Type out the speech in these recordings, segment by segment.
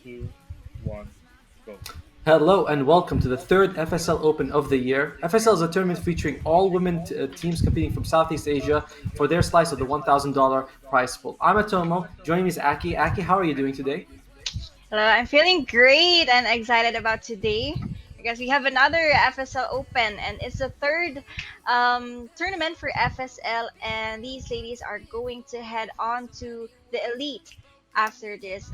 two, one, go. Hello and welcome to the third FSL Open of the year. FSL is a tournament featuring all women teams competing from Southeast Asia for their slice of the $1,000 prize pool. I'm Atomo. Joining me is Aki. Aki, how are you doing today? Hello, I'm feeling great and excited about today because we have another FSL Open and it's the third tournament for FSL, and these ladies are going to head on to the elite after this.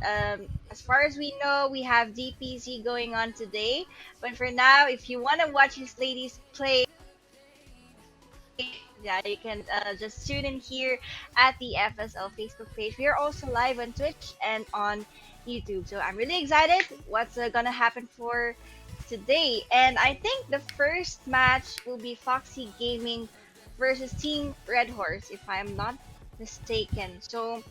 As far as we know, we have DPC going on today, but for now, if you want to watch these ladies play, yeah, you can just tune in here at the FSL Facebook page. We are also live on Twitch and on YouTube. So I'm really excited what's gonna happen for today. And I think the first match will be Foxy Gaming versus Team Red Horse, if I'm not mistaken. So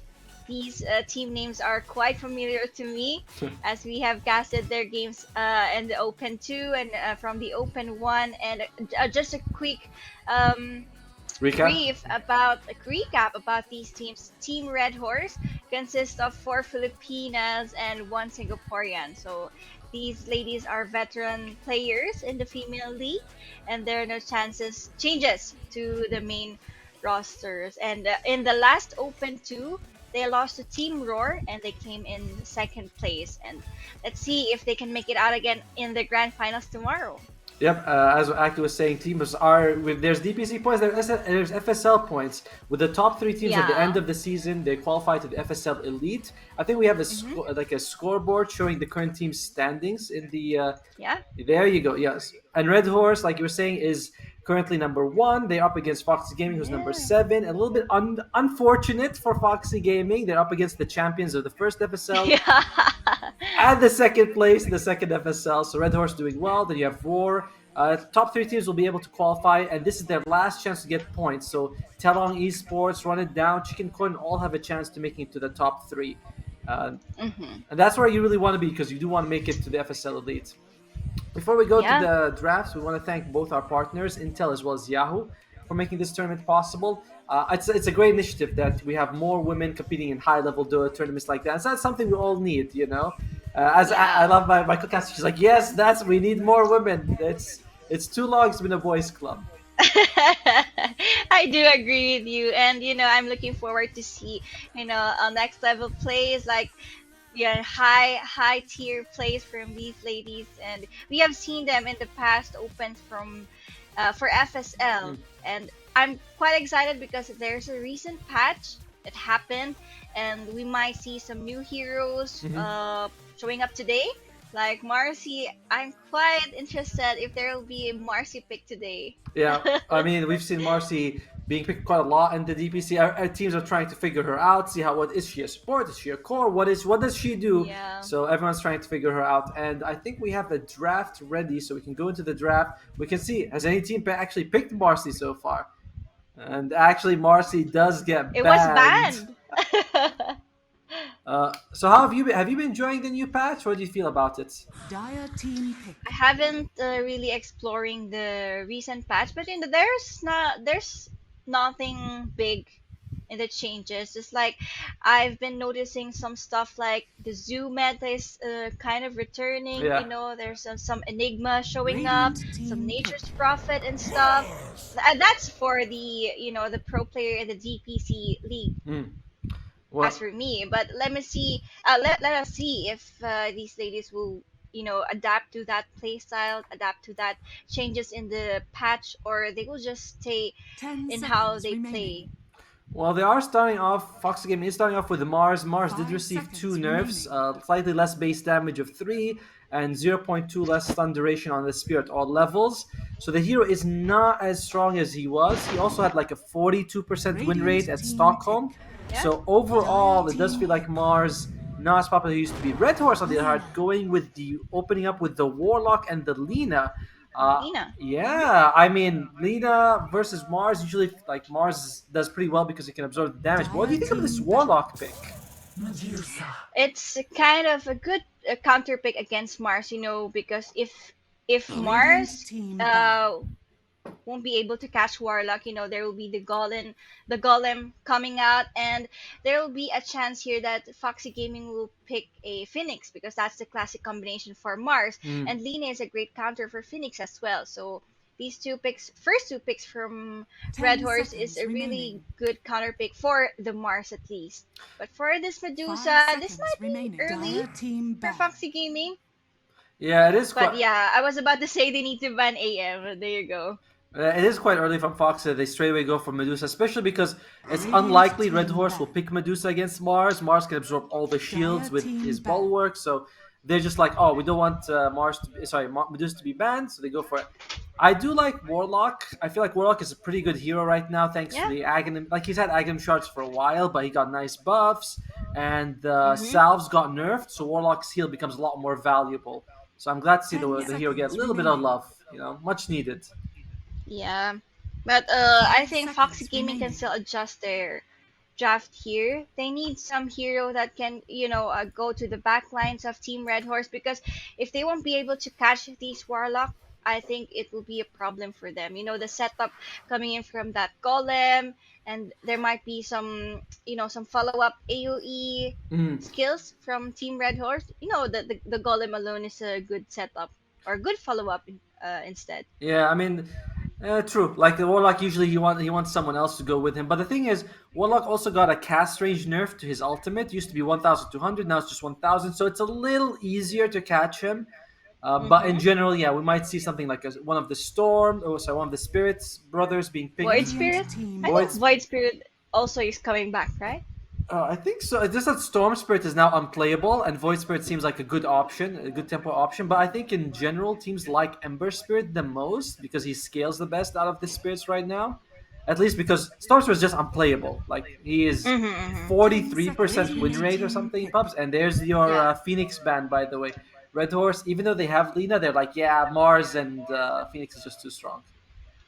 these team names are quite familiar to me as we have casted their games in the Open 2 and from the Open 1. And just a quick Recap? recap about these teams. Team Red Horse consists of 4 Filipinas and 1 Singaporean. So these ladies are veteran players in the female league, and there are no changes to the main rosters. And in the last Open 2, they lost to Team Roar and they came in second place. And let's see if they can make it out again in the grand finals tomorrow. Yep, as Aki was saying, teams are with there's DPC points, there's FSL points. With the top three teams at the end Yeah. of the season, they qualify to the FSL Elite. I think we have a Mm-hmm. like a scoreboard showing the current team standings in the. Yeah. There you go. Yes, and Red Horse, like you were saying, is currently number one. They're up against Foxy Gaming, who's number Yeah. seven. A little bit unfortunate for Foxy Gaming. They're up against the champions of the first FSL Yeah. and the second place in the second FSL. So Red Horse doing well. Then you have Roar. Top three teams will be able to qualify, and this is their last chance to get points. So Telong Esports, Run It Down, Chicken Coin all have a chance to making it to the top three. Uh, Mm-hmm. and that's where you really want to be because you do want to make it to the FSL Elite. Before we go to Yeah. the drafts, we want to thank both our partners, Intel as well as Yahoo, for making this tournament possible. It's a great initiative that we have more women competing in high level DOTA tournaments like that. So that's something we all need, you know. As I Yeah. love my co-caster, she's like, yes, we need more women. It's too long. It's been a boys' club. I do agree with you, and I'm looking forward to see next level plays like yeah high tier plays from these ladies, and we have seen them in the past opens from for FSL, Mm. and I'm quite excited because there's a recent patch that happened, and we might see some new heroes Mhm. showing up today. Like Marcy, I'm quite interested if there will be a Marcy pick today. Yeah, I mean, we've seen Marcy being picked quite a lot in the DPC. Our teams are trying to figure her out, see what is she a support, is she a core, what does she do? Yeah. So everyone's trying to figure her out, and I think we have the draft ready, so we can go into the draft. We can see has any team actually picked Marcy so far, and actually Marcy does get It was banned. banned. So how have you been enjoying the new patch? What do you feel about it? Dire team pick. I haven't really exploring the recent patch, but there's nothing big in the changes. Just like I've been noticing some stuff like the zoo meta is kind of returning. Yeah. There's some enigma showing up, Radiant some team pick. nature's prophet and stuff. And that's for the pro player in the DPC league. Mm. As Well, for me, but let us see if these ladies will adapt to that play style, adapt to that changes in the patch, or they will just stay 10 in how seconds they play. remaining. Well, they are starting off. Foxy Game is starting off with Mars. Mars did 5 receive two seconds nerfs, remaining. slightly less base damage of 3 and zero point 0.2 less stun duration on the spear at all levels. So the hero is not as strong as he was. He also had like a 42% win rate Radiant at team pick. Stockholm. Yeah. So Dire overall, it does feel team like pick. Mars not as popular as he used to be. Red Horse, on the other hand, Lena. going with the opening up with the Warlock and the Lena. Uh, Lena. yeah, I mean, Lena versus Mars, usually, like, Mars does pretty well because he can absorb the damage. But what do Dire you think of this team battle. Warlock pick? It's kind of a good counter pick against Mars, because if Radiant Mars team ban. uh won't be able to catch Warlock. There will be the Golem coming out, and there will be a chance here that Foxy Gaming will pick a Phoenix because that's the classic combination for Mars, Mm. and Lina is a great counter for Phoenix as well. So these first two picks from Red 10 Horse is seconds a really remaining. good counter pick for the Mars at least. But for this 5 Medusa, this seconds might be remaining. early Dire team for ban. Foxy Gaming. Yeah, it is But quite. yeah, I was about to say they need to ban AM, but there you go. It is quite early from Fox that they straight away go for Medusa, especially because it's Radiant unlikely Red team Horse will ban. pick Medusa against Mars. Mars can absorb all the Dire shields with team his ban. bulwark, so they're just like, oh, we don't want Medusa to be banned, so they go for it. I do like Warlock. I feel like Warlock is a pretty good hero right now, thanks to Yeah. the Aghanim. Like he's had Aghanim shards for a while, but he got nice buffs, and the Mhm. salves got nerfed, so Warlock's heal becomes a lot more valuable. So I'm glad to see 10 the hero get a seconds little bit of remaining. love. Much needed. Yeah. But I 5 think Foxy seconds Gaming can remaining. still adjust their draft here. They need some hero that can, go to the back lines of Team Red Horse because if they won't be able to catch these Warlock, I think it will be a problem for them. The setup coming in from that Golem, and there might be some follow up AoE Mm. skills from Team Red Horse. The Golem alone is a good setup or good follow up instead. Yeah, I mean, true. Like the Warlock, usually he wants someone else to go with him. But the thing is, Warlock also got a cast range nerf to his ultimate. It used to be 1,200, now it's just 1,000. So it's a little easier to catch him. But in Mm-hmm. general, yeah, we might see something like one of the Storm, or sorry, one of the Spirits brothers being Void picked. Spirit? Radiant team I Void think ban. Void Spirit also is coming back, right? I think so. It's just that Storm Spirit is now unplayable, and Void Spirit seems like a good option, a good tempo option. But I think in general, teams like Ember Spirit the most because he scales the best out of the spirits right now. At least because Storm Spirit is just unplayable. Like he is Mm-hmm, mm-hmm. 10 43% seconds. win Radiant rate or team something in pick. pubs. And there's your Yeah. Phoenix ban, by the way. Red Horse, even though they have Lina, they're like, yeah, Mars and Phoenix is just too strong.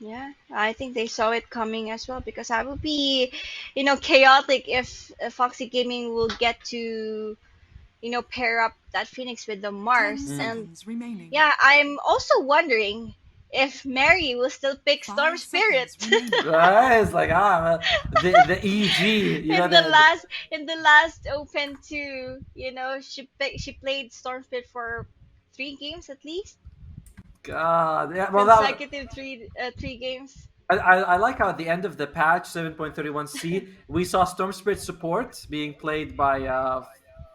Yeah, I think they saw it coming as well because I would be, chaotic if Foxy Gaming will get to, pair up that Phoenix with the 10 Mars. Mm. And seconds remaining. yeah, I'm also wondering if Mary will still pick Storm 5 Spirit. seconds remaining. Right? It's like the EG, in the the last in the last Open 2, she played Storm Spirit for 3 games at least, God, yeah. Well, that consecutive three games. I like how at the end of the patch 7.31c we saw Storm Spirit support being played by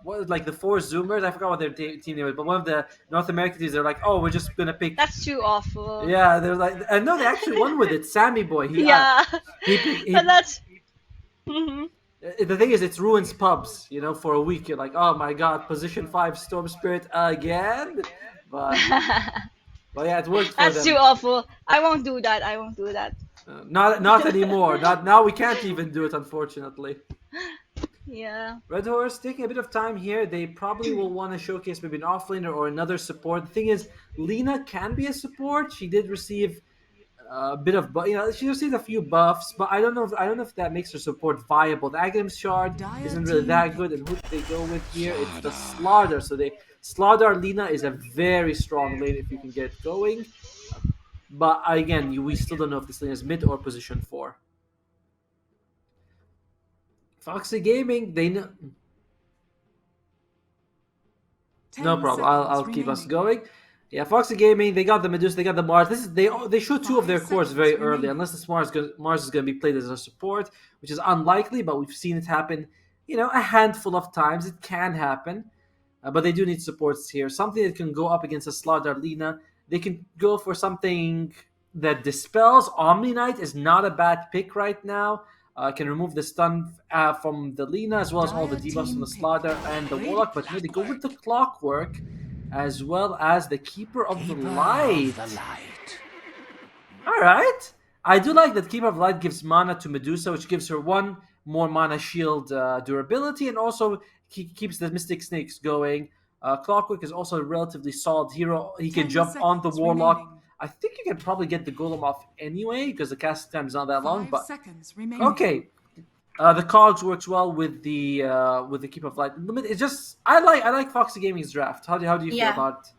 what like the four Zoomers. I forgot what their team name was, but one of the North American teams. They're like, oh, we're just gonna pick. That's too awful. Yeah, they're like, and no, they actually won with it. Sammy Boy, Yeah, he picked but he. that's. Mhm. The thing is, it ruins pubs. For a week, you're like, oh my god, position 5 Storm Spirit again. But well, yeah, it worked for That's too them. awful. I won't do that. I won't do that. Not anymore. Not now. We can't even do it, unfortunately. Yeah. Red Horse taking a bit of time here. They probably will want to showcase maybe an offlaner or another support. The thing is, Lina can be a support. She did receive a bit of, she received a few buffs, but I don't know if that makes her support viable. The Aghanim Shard Dire isn't really team that pick. good, and who do they go with here? It's the Slaughter. So they Slaughter Lina is a very strong lane if you can get it going. But again, we still don't know if this lane is mid or position 4. Foxy Gaming, they know. No 10 problem. I'll, seconds I'll keep us remaining. going. Yeah, Foxy Gaming. They got the Medusa. They got the Mars. This is they shoot two of 5 their cores seconds very early, remaining. unless this Mars is going to be played as a support, which is unlikely. But we've seen it happen. A handful of times. It can happen, but they do need supports here. Something that can go up against a Slaughter Lina. They can go for something that dispels. Omni Knight is not a bad pick right now. Can remove the stun from the Lina as well as all the Dire debuffs from team the pick. Slaughter and the Warlock. But no, they go with the Clockwork as well as the Keeper of the Light. All right. I do like that Keeper of Light gives mana to Medusa, which gives her one more mana shield durability, and also keeps the Mystic Snakes going. Clockwork is also a relatively solid hero. He can 10 jump on the seconds Warlock. remaining. I think you can probably get the Golem off anyway because the casting time is not that long. 5 But seconds remaining. okay, the Cogs works well with the Keeper of Light. It's just I like Foxy Gaming's draft. How do you feel Yeah, about it?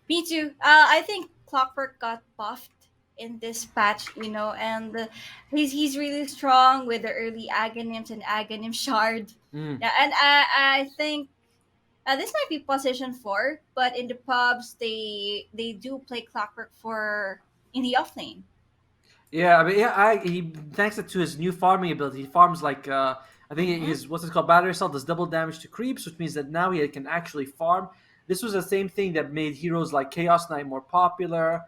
me too. I think Clockwork got buffed in this patch, and he's really strong with the early Aghanims and Aghanim Shard. Mm. Yeah, and I think this might be position 4, but in the pubs they do play Clockwork for in the off lane. Yeah, I mean, yeah, he thanks it to his new farming ability. He farms like I think Mm-hmm. his what's it called battery cell does double damage to creeps, which means that now he can actually farm. This was the same thing that made heroes like Chaos Knight more popular,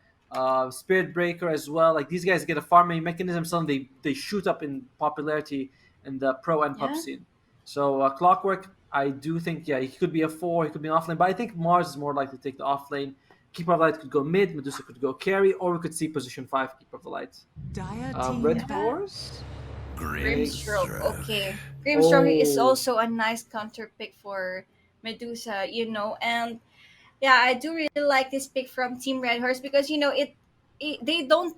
Spirit Breaker as well. Like these guys get a farming mechanism, so they shoot up in popularity in the pro and pub Yeah. scene. So Clockwork, I do think he could be a 4, he could be an offlane, but I think Mars is more likely to take the offlane. Keeper of the Light could go mid, Medusa could go carry, or we could see position 5 Keeper of the Light. Dire Red team ban. Horse. Big. Grimstroke. Okay. Grimstroke is Oh, also a nice counter pick for Medusa, and yeah, I do really like this pick from Team Red Horse because they don't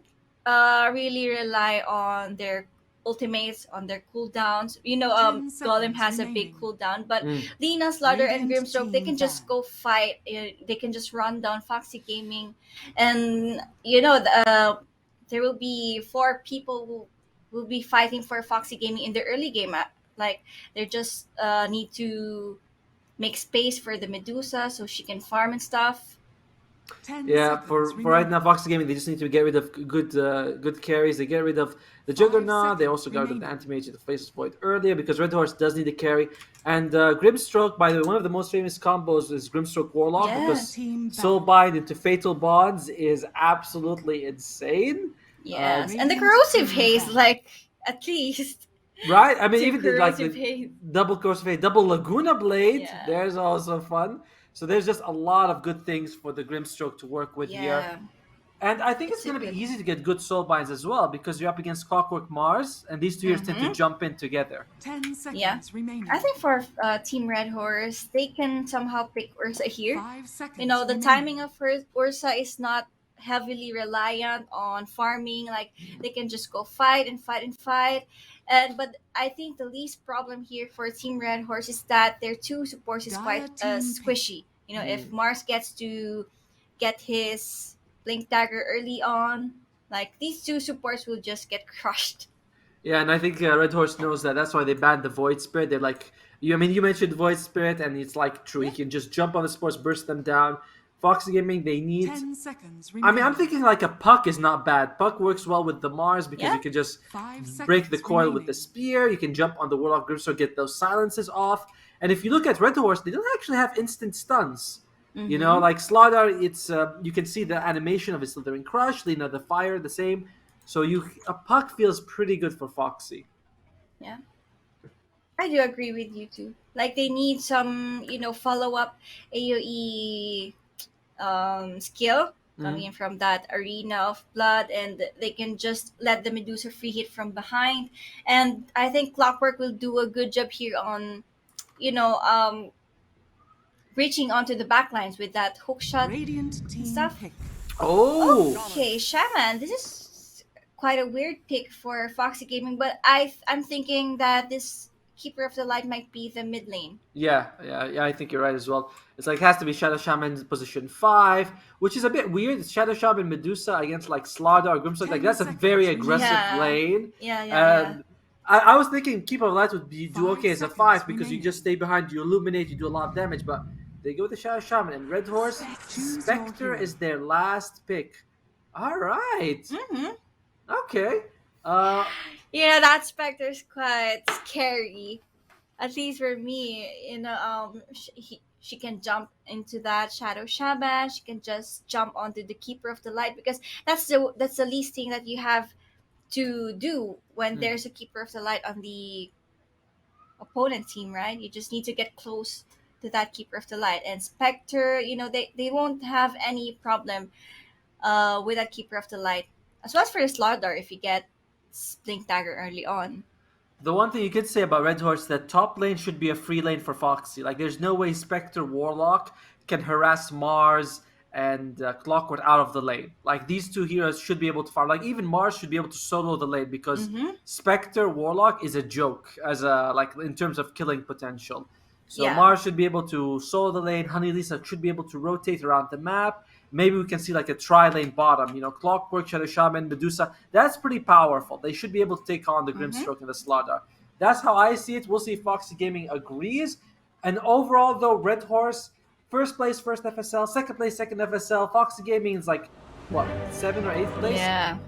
really rely on their ultimates, on their cooldowns. 10 Golem seconds has a big remaining. cooldown, but mm. Lina, Slaughter, and Radiant Grimstroke, they team can just ban. go fight. They can just run down Foxy Gaming, and there will be 4 people who will be fighting for Foxy Gaming in the early game. Like they just need to make space for the Medusa so she can farm and stuff. 10 Yeah, seconds for right now, remaining. Fox Gaming, they just need to get rid of good carries. They get rid of the 5 Juggernaut. They seconds also got rid of the remaining. Anti-Mage the Faceless Void earlier because Red Horse does need a carry. And Grimstroke, by the way, one of the most famous combos is Grimstroke Warlock Dire Yeah. because team Soul ban. Bind into Fatal Bonds is absolutely insane. Yes, and the Radiant corrosive team haze, ban. like at least Right? I mean, 2 even like corrosive the haze. double course of double Laguna Blade, Yeah, there's also fun. So there's just a lot of good things for the Grimstroke to work with here. yeah, And I think it's it's a going to be good. easy to get good soul binds as well because you're up against Clockwork Mars, and these two heroes tend to Mm-hmm. jump in together. 10 Yeah, seconds I remaining. think for Team Red Horse, they can somehow pick Ursa here. 5 seconds The timing remaining. of Ursa is not heavily reliant on farming. Like they can just go fight and fight and fight. And but I think the least problem here for Team Red Horse is that their 2 supports is quite Dire team pick. squishy. If Mm. Mars gets to get his Blink Dagger early on, like these 2 supports will just get crushed. Yeah, and I think Red Horse knows that. That's why they banned the Void Spirit. They're like, I mean, you mentioned Void Spirit, and it's like true. He Yeah. can just jump on the sports, burst them down. Foxy Gaming, they need. 10 seconds I mean, I'm remaining. thinking like a Puck is not bad. Puck works well with the Mars because Yeah. you can just 5 break the seconds coil with the remaining. spear. You can jump on the Warlock Grimsword, get those silences off. And if you look at Red Horse, they don't actually have instant stuns. Mm-hmm. Like Slaughter, it's you can see the animation of his slithering crush. The fire, the same. So a Puck feels pretty good for Foxy. Yeah. I do agree with you too. Like they need some, follow up AOE skill coming Mhm. in from that arena of blood, and they can just let the Medusa free hit from behind. And I think Clockwork will do a good job here on, you know, um, reaching onto the backlines with that hook shot Radiant and team stuff. pick. Oh, Okay, Shaman, this is quite a weird pick for Foxy Gaming, but I'm thinking that this Keeper of the Light might be the mid lane. yeah. I think you're right as well. It's like it has to be Shadow Shaman position 5, which is a bit weird. It's Shadow Shaman Medusa against like Slaughter or Grimsword. Like 10 that's a very seconds aggressive remaining. Yeah, lane. yeah. I was thinking Keeper of Light would do 5 okay as a seconds 5 because you remaining. just stay behind, you illuminate, you do a lot of damage, but they go with the Shadow Shaman and Red Horse. Choose your Spectre hero. is their last pick. All right. Mm-hmm. Okay. That Spectre's quite scary. At least for me, she can jump into that Shadow Shaman. She can just jump onto the Keeper of the Light because that's the least thing that you have to do when Hmm. there's a Keeper of the Light on the opponent team, right? You just need to get close to that Keeper of the Light. And Spectre, they won't have any problem with that Keeper of the Light. As well as for the Slaughter if you get Blink Dagger early on. The one thing you could say about Red Horse is that top lane should be a free lane for Foxy. Like, there's no way Spectre Warlock can harass Mars and Clockwork out of the lane. Like, these two heroes should be able to farm. Like, even Mars should be able to solo the lane because Mm-hmm. Spectre Warlock is a joke as in terms of killing potential. So Yeah. Mars should be able to solo the lane. Honey Lisa should be able to rotate around the map. maybe we can see like a tri-lane bottom. You know, Clockwork, Shadow Shaman, Medusa. That's pretty powerful. They should be able to take on the Grimstroke and the Slardar. That's how I see it. We'll see if Foxy Gaming agrees. And overall, though, Red Horse, first place, first FSL, second place, second FSL. Foxy Gaming is like, what, 7th or 8th place? Yeah.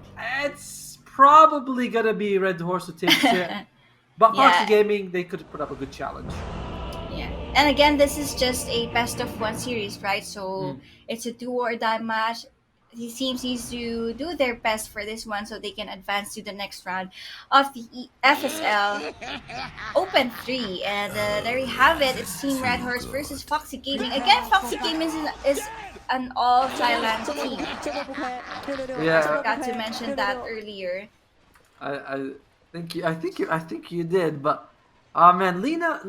It's probably gonna be Red Horse who takes it. But Foxy Yeah. Gaming, they could put up a good challenge. Yeah. And again, this is just a best of one series, right? So it's a do or die match. These teams need to do their best for this one so they can advance to the next round of the FSL Open 3. And there you have it. It's Team Red Horse versus Foxy Gaming. Again, Foxy Gaming is an all Thailand team. Yeah. I forgot to mention that earlier. I think you did, but man, Lena,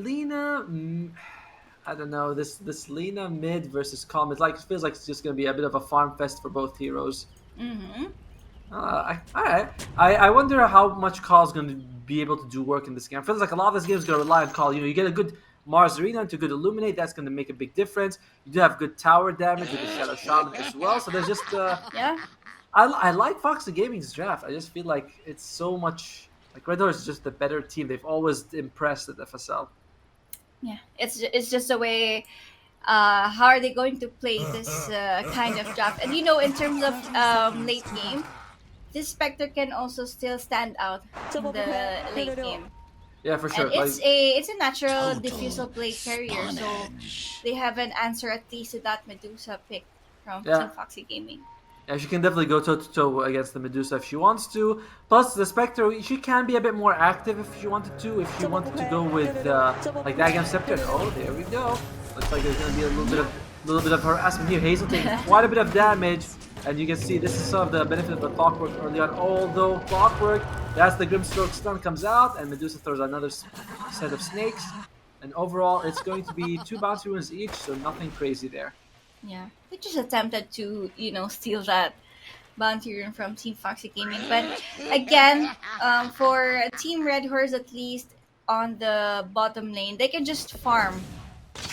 I don't know, this Lena mid versus Calm. It feels like it's just gonna be a bit of a farm fest for both heroes. Mm-hmm. Alright. I wonder how much Call's gonna be able to do work in this game. It feels like a lot of this game is gonna rely on Call. You know, you get a good Mars Arena into good Illuminate, that's gonna make a big difference. You do have good tower damage with the Shadow Shaman as well. So there's just Yeah. I like Foxy Gaming's draft. I just feel like it's so much like Red Horse is just the better team. They've always impressed at FSL. Yeah, it's just the way. How are they going to play this kind of draft? And you know, in terms of late game, this Spectre can also still stand out in the late game. Yeah, for sure. And it's a natural diffusal blade carrier, so they have an answer at least to that Medusa pick from Yeah. Team Foxy Gaming. Yeah, she can definitely go toe to toe against the Medusa if she wants to. Plus, the Spectre, she can be a bit more active if she wanted to. If she wanted to go with like Dagon Scepter. Oh, there we go. Looks like there's gonna be a little bit of harassment here. Hazel taking quite a bit of damage, and you can see this is some of the benefit of the Clockwork early on. Although Clockwork, that's the Grimstroke stun comes out, and Medusa throws another set of snakes. And overall, it's going to be 2 bounty runes each, so nothing crazy there. Yeah, they just attempted to, steal that bounty rune from Team Foxy Gaming. But again, for Team Red Horse, at least on the bottom lane, they can just farm.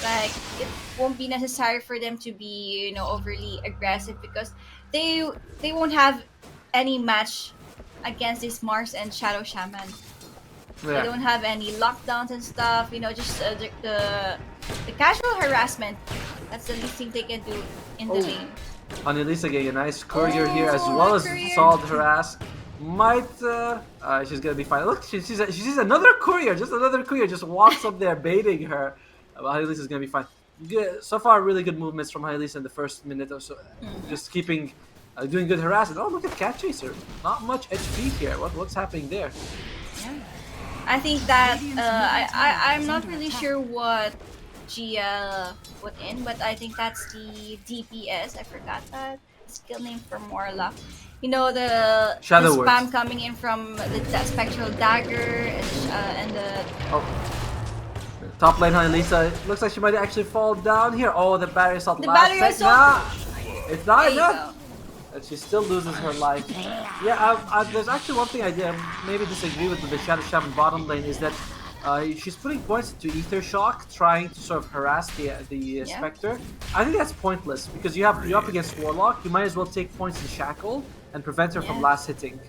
Like, it won't be necessary for them to be, overly aggressive because they won't have any match against this Mars and Shadow Shaman. Yeah. They don't have any lockdowns and stuff. Just the casual harassment. That's the least thing they can do in the lane. Annalisa getting a nice courier here as well as courier. solid harass. Might she's gonna be fine. Look, she sees another courier, just walks up there baiting her. Annalisa's gonna be fine. Good. So far, really good movements from Annalisa in the first minute or so. Just keeping, doing good harassment. Oh, look at Cat Chaser. Not much HP here. What's happening there? Yeah. I think that I'm not really sure what Gia put in, but I think that's the DPS. I forgot that skill name for Morlock. The Shadow the Words. spam coming in from the Spectral Dagger and the Top lane Annalisa. Looks like she might actually fall down here. Oh, the barrier assault. The last barrier sec- assault. Nah, it's not There you enough. go. And she still loses her life. Yeah, there's actually one thing I did maybe disagree with the Shadow Shaman bottom lane is that she's putting points into Ether Shock, trying to sort of harass the Spectre. I think that's pointless because you're up against Warlock. You might as well take points in Shackle and prevent her from last hitting.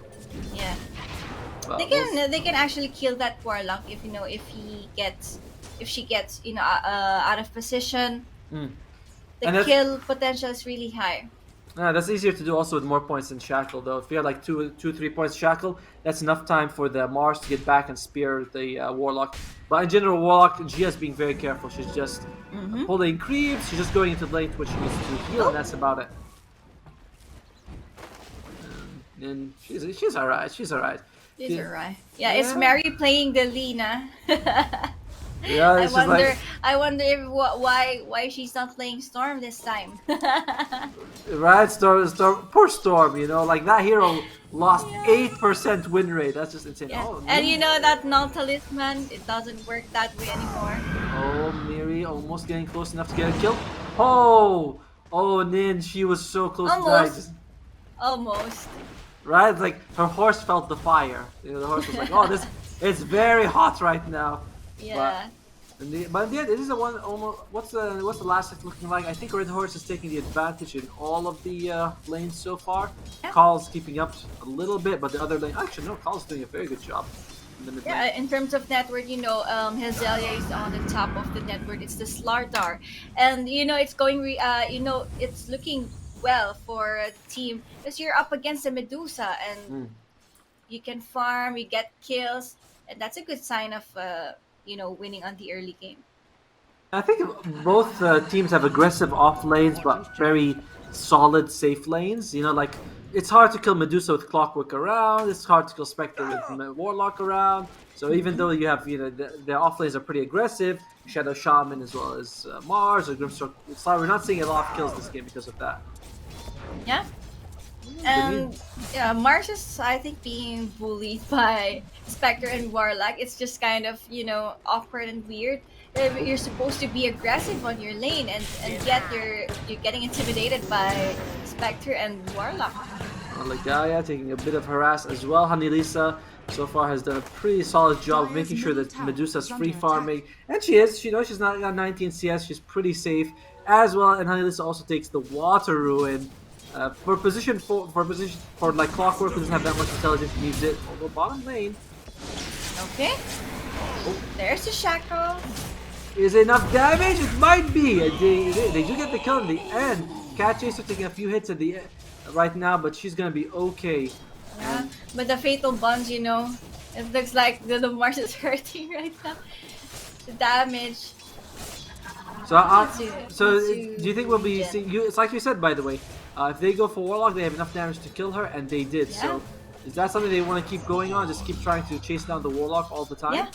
Yeah. Well, They can actually kill that Warlock if she gets out of position. Mm. The And that's- kill potential is really high. That's easier to do also with more points in Shackle though. If you have like 3 points Shackle, that's enough time for the Mars to get back and spear the Warlock. But in general, Warlock, Gia's being very careful. She's just pulling creeps. She's just going into the lane which she needs to heal, and that's about it. And she's alright. She's alright. These are right. Yeah, it's Mary playing the Lena. Yeah, I it's just wonder. like I wonder if why she's not playing Storm this time. right, Storm, poor Storm. Like that hero lost 8% win rate. That's just insane. Yeah. Oh, And Miri. that null talisman, it doesn't work that way anymore. Oh, Miri almost getting close enough to get a kill. Oh, Nin, she was so close to die. Almost. Right, it's like her horse felt the fire. The horse was like, "Oh, it's very hot right now." Yeah. But in the end, it is a one almost. What's the last set looking like? I think Red Horse is taking the advantage in all of the lanes so far. Yeah. Call's keeping up a little bit, but the other lane actually no, Call's doing a very good job in the mid lane. Yeah, in terms of network, Hezelia is on the top of the network. It's the Slartar, and it's going. It's looking well for the team because you're up against the Medusa, and Mm. you can farm, you get kills, and that's a good sign of winning on the early game. I think both teams have aggressive off lanes, but very solid safe lanes. Like it's hard to kill Medusa with Clockwork around. It's hard to kill Spectre with Warlock around. So even though you have, the off lanes are pretty aggressive, Shadow Shaman as well as Mars or Grimstroke. Sorry, we're not seeing a lot of kills this game because of that. Yeah. And yeah, Mars is, I think, being bullied by Spectre and Warlock. It's just kind of, awkward and weird. You're supposed to be aggressive on your lane, and yet you're getting intimidated by Spectre and Warlock. Legaya taking a bit of harass as well. Honey Lisa so far has done a pretty solid job of making sure that Medusa's free farming, and she is. She's not got 19 CS. She's pretty safe as well. And Honey Lisa also takes the Water Ruin. For like Clockwork, who doesn't have that much intelligence, needs it. Although bottom lane Okay. There's the shackle. is enough damage. It might be. They do get the kill in the end. Cat Chaser taking a few hits at the right now, but she's gonna be okay. Yeah. But the fatal bonds, it looks like the Mars is hurting right now. The damage. So, do you think we'll be seeing you? It's like you said, by the way. If they go for Warlock, they have enough damage to kill her, and they did. Yeah. So, is that something they want to keep going on? Just keep trying to chase down the Warlock all the time? Yeah.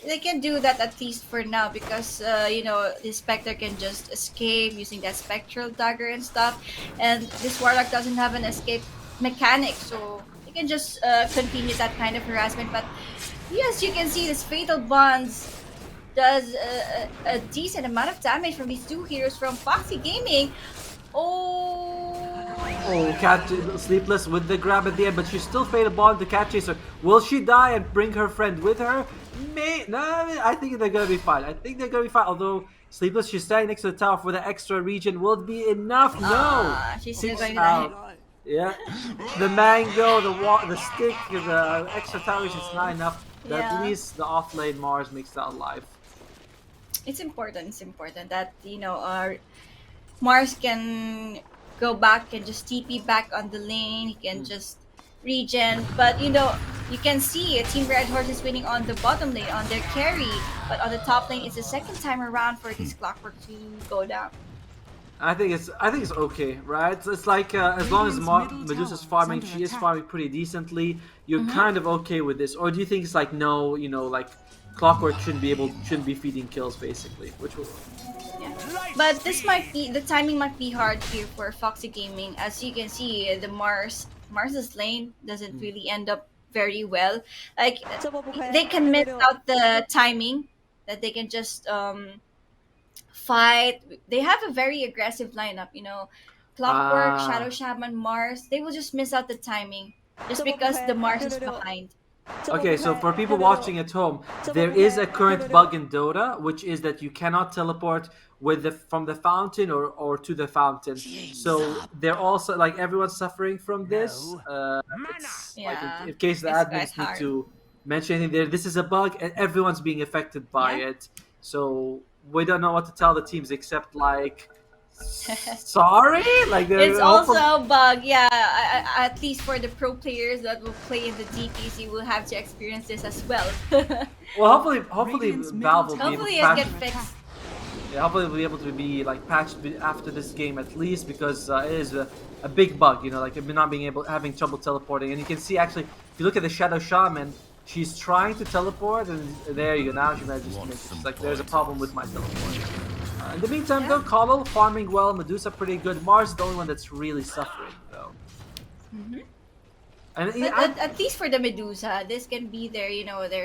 They can do that at least for now because the Spectre can just escape using that spectral dagger and stuff, and this Warlock doesn't have an escape mechanic, so they can just continue that kind of harassment. But yes, you can see this fatal bonds does a decent amount of damage from these two heroes from Foxy Gaming. Oh, Cat Sleepless with the grab at the end, but she's still fatal bond the Cat Chaser. Will she die and bring her friend with her? No, I think they're gonna be fine. Although Sleepless, she's standing next to the tower for the extra region. Will it be enough? No. She's still She's going to out. die. Yeah, the mango, the stick, the extra tower region is not enough. But Yeah. at least the off lane Mars makes that alive. It's important that our Mars can go back and just TP back on the lane. He can just regen, but you can see Team Red Horse is winning on the bottom lane on their carry, but on the top lane it's the second time around for this Clockwork to go down. I think it's okay, right? It's like as long as Medusa's farming, she is farming pretty decently. You're kind of okay with this, or do you think it's like no, like Clockwork shouldn't be feeding kills basically, which will. Yeah. But the timing might be hard here for Foxy Gaming. As you can see, the Mars's lane doesn't really end up very well. Like they can miss out the timing that they can just fight. They have a very aggressive lineup, Clockwork, Shadow Shaman, Mars. They will just miss out the timing just because the Mars is behind. Okay, so for people watching at home, there is a current bug in Dota, which is that you cannot teleport from the fountain or to the fountain. So they're also like everyone's suffering from this. In case the admins need to mention anything there, this is a bug and everyone's being affected by it. So we don't know what to tell the teams except like. Sorry, like it's also a bug. Yeah, at least for the pro players that will play in the DPs, you will have to experience this as well. Well, hopefully Valve will be able to Hopefully it patch get fixed. Yeah, hopefully we'll be able to be like patched after this game at least because it is a big bug. Like not having trouble teleporting, and you can see actually if you look at the Shadow Shaman, she's trying to teleport, and there you go. Now she manages to make it. She's like, there's a problem with my teleport. In the meantime, though, Colo farming well, Medusa pretty good. Mars is the only one that's really suffering, though. And But at least for the Medusa, this can be their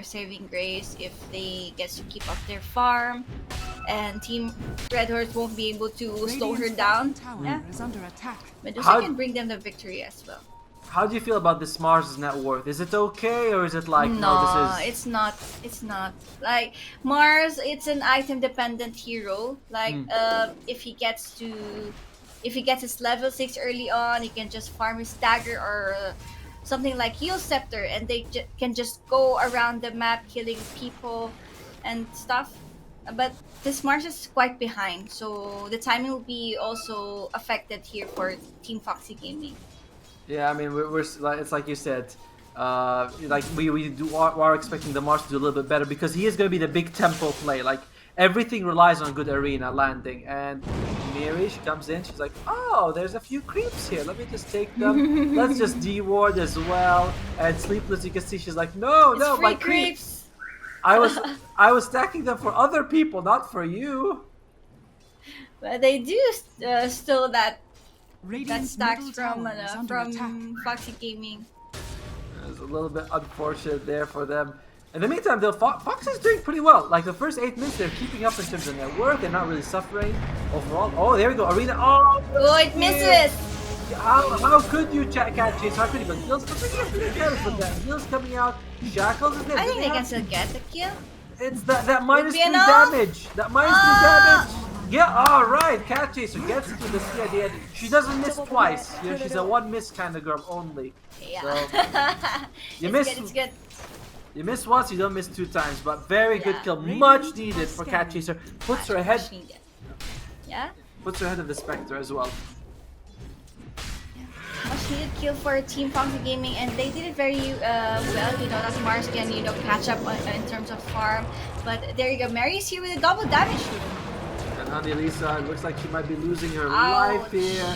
saving grace if they get to keep up their farm, and Team Red Horse won't be able to slow her down. Tower Yeah. is under attack. Medusa can bring them the victory as well. how do you feel about this Mars' net worth? Is it okay, or is it like no? No, This is it's not. It's not. Like Mars, it's an item dependent hero. Like if he gets his level 6 early on, he can just farm his dagger or something like heal scepter, and they can just go around the map killing people and stuff. But this Mars is quite behind, so the timing will be also affected here for Team Foxy Gaming. Yeah, I mean, we're like, it's like you said, like we are expecting the Mars to do a little bit better because he is going to be the big tempo play. Like everything relies on good arena landing. And Miri, she comes in, she's like, oh, there's a few creeps here. Let me just take them. Let's just deward as well. And Sleepless, you can see, she's like, no, It's no, free my creeps. I was stacking them for other people, not for you. But they do steal that Radiant's stacks middle from tower is under attack. Foxy Gaming. It's a little bit unfortunate there for them. In the meantime, though, Fox is doing pretty well. Like the first 8 minutes, they're keeping up in terms of net worth. They're not really suffering overall. Oh, there we go, Arena. Oh, Oh, it misses! How could you catch Chase? How could you? But Gil's pretty damage with that. Gil's coming out. Shackles is there. I think they can still get the kill. It's that minus be 3 enough? damage. That minus 3 damage. Yeah, all right. Cat Chaser gets into the C at the end. She doesn't miss twice. You know, she's a one miss kind of girl only. Yeah. So, you it's miss. good, it's good. You miss once, you don't miss 2 times. But very good Yeah. kill, much needed for Cat Chaser. Puts her ahead. Much needed. Yeah? Puts her ahead of the Spectre as well. Much needed kill for Team Foxy Gaming, and they did it very well. You know, that Mars can, catch up in terms of farm. But there you go. Mary is here with a double damage. And Honey Lisa, it looks like she might be losing her Ouch. life here.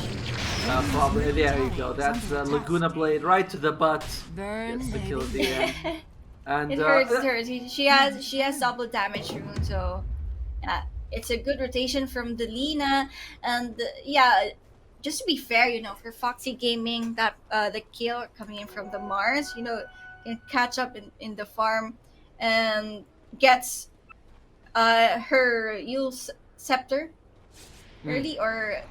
Probably. There you go. That's the Laguna Blade right to the butt. Burn Gets the kill at heavy. the end. And It hurts, it hurts. She has double damage rune, so yeah, it's a good rotation from Delina. And yeah, just to be fair, for Foxy Gaming, that the kill coming in from the Mars, can catch up in the farm and gets her Yule Scepter early, or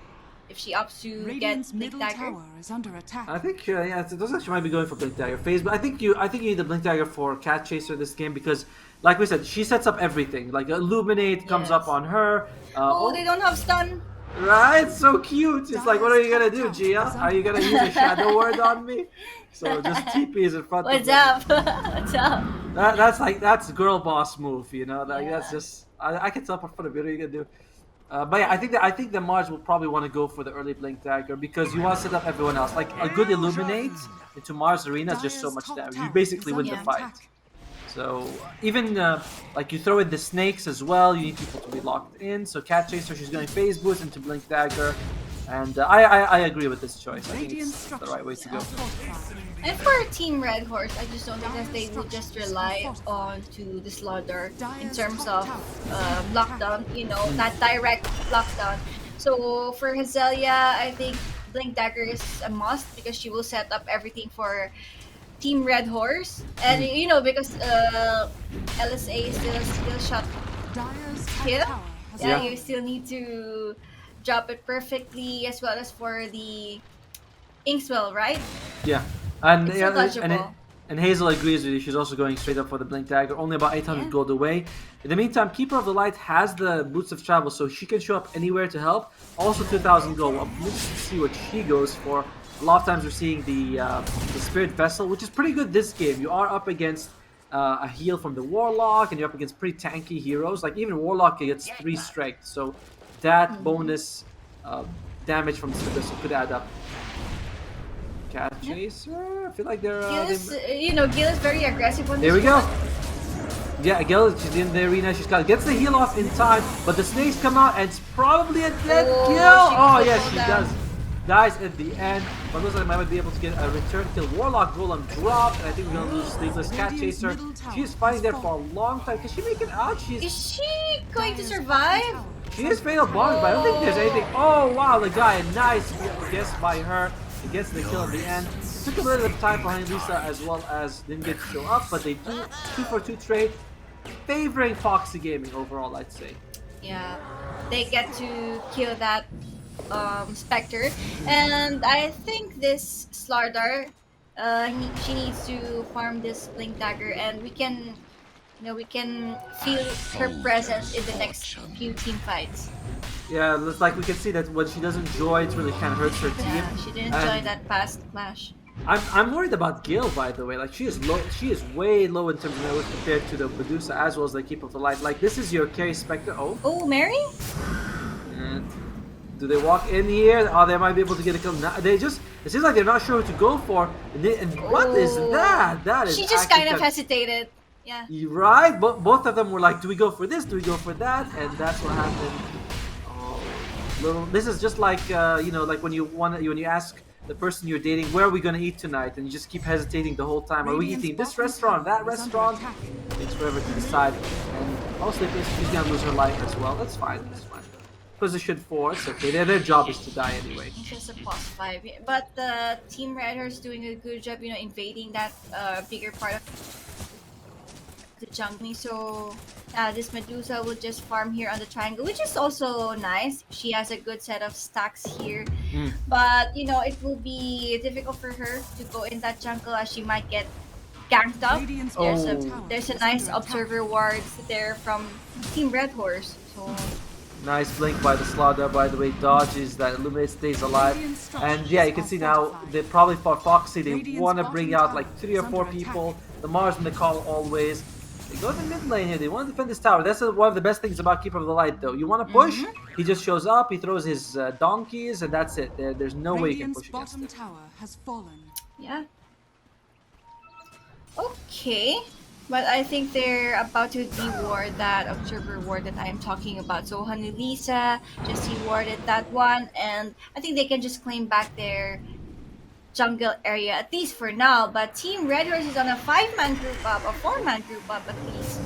if she opts to get Radiant's Blink middle Dagger. tower is under attack. I think yeah, it looks like she might be going for Blink Dagger phase, but I think you need the Blink Dagger for Cat Chaser this game because, like we said, she sets up everything. Like Illuminate comes up Yes. on her. Oh, they don't have stun. Right, so cute. It's like, what are you gonna do, Gia? Are you gonna use a Shadow Word on me? So just TP is in front What's of me. up? What's up? That's girl boss move, Like Yeah. that's just I can tell in front of you. What are you gonna do? But yeah, I think the Mars will probably want to go for the early Blink Dagger because you want to set up everyone else. Like a good Illuminate into Mars Arena is just so much damage. You basically win the fight. So even like you throw in the snakes as well, you need people to be locked in. So Cat Chaser, she's going phase boost into Blink Dagger, and I agree with this choice. I think it's the right way to go. And for Team Red Horse, I just don't think that they would just rely on to the Slaughter in terms of lockdown, that direct lockdown. So for Hazelia, I think Blink Dagger is a must because she will set up everything for Team Red Horse. And because LSA is still shot kill. Yeah, you still need to drop it perfectly as well as for the Inkswell, right? Yeah, and It's so touchable. and Hazel agrees with you. She's also going straight up for the Blink Dagger. Only about 800 Yeah. gold away. In the meantime, Keeper of the Light has the Boots of Travel, so she can show up anywhere to help. Also 2,000 gold. I'm interested to see what she goes for. A lot of times we're seeing the Spirit Vessel, which is pretty good this game. You are up against a heal from the Warlock, and you're up against pretty tanky heroes. Like even Warlock gets 3 strength, so that bonus damage from the Spirit Vessel could add up. Cat Chaser, I feel like they're. Gil is very aggressive on this. There we go. one. Yeah, Gil, she's in the arena. Gets the heal off in time, but the snakes come out, and it's probably a dead Oh, kill. she Oh could yes, go she down. does. Dies at the end, but looks like I might be able to get a return kill. Warlock Golem dropped, and I think we're gonna lose Sleepless Cat Chaser. She's fighting there for a long time. Can she make it out? Is she going to survive? She is fatal bond, but I don't think there's anything. Oh wow, the guy, nice guess by her. He gets the kill at the end. Took a little bit of time for Honey Lisa as well as didn't get to show up, but they do 2 for 2 trade, favoring Foxy Gaming overall, I'd say. Yeah, they get to kill that Spectre, and I think this Slardar She needs to farm this Blink Dagger, and we can feel her presence in the next few team fights. Yeah, it's like we can see that when she doesn't join, it really kind of hurts her team. Yeah, she didn't And join that past clash. I'm worried about Gil, by the way. Like she is low, she is way low in terms of network compared to the Medusa as well as the Keep of the Light. Like this is your carry Spectre. Oh, Oh, Mary? and do they walk in here? Oh, they might be able to get a kill. They just it seems like they're not sure who to go for. And what is Oh. that? That is She just actually kind of hesitated. Yeah. right. But both of them were like, do we go for this? Do we go for that? And that's what happened. Oh, little. This is just like like when you ask the person you're dating, where are we gonna eat tonight? And you just keep hesitating the whole time. Are we Radiant's eating this bottom restaurant, tower that is under restaurant? attack. Takes forever to decide. And also, she's gonna lose her life as well. That's fine. That's fine. Position 4. It's okay. Their job is to die anyway. It's just a +5. But the Team Red Horse doing a good job, invading that bigger part of the jungle. So this Medusa will just farm here on the triangle, which is also nice. She has a good set of stacks here. Mm. But, it will be difficult for her to go in that jungle as she might get ganked up. Radiant's Oh. bottom tower There's a is nice under attack. observer wards there from Team Red Horse. So Nice blink by the Slaughter, by the way, dodges that Illuminate stays alive. And yeah, you can see now, they probably for Foxy, they want to bring out like 3 or 4 people. The Mars and the Call always. They go to the mid lane here, they want to defend this tower. That's one of the best things about Keeper of the Light though. You want to push, he just shows up, he throws his donkeys, and that's it. There's no way you can Radiant's push against bottom it. tower has fallen. yeah. Okay. But I think they're about to deward that observer ward that I'm talking about. So Lisa just dewarded that one, and I think they can just claim back their jungle area, at least for now. But Team Red Horse is on a 5-man group up, a 4-man group up at least.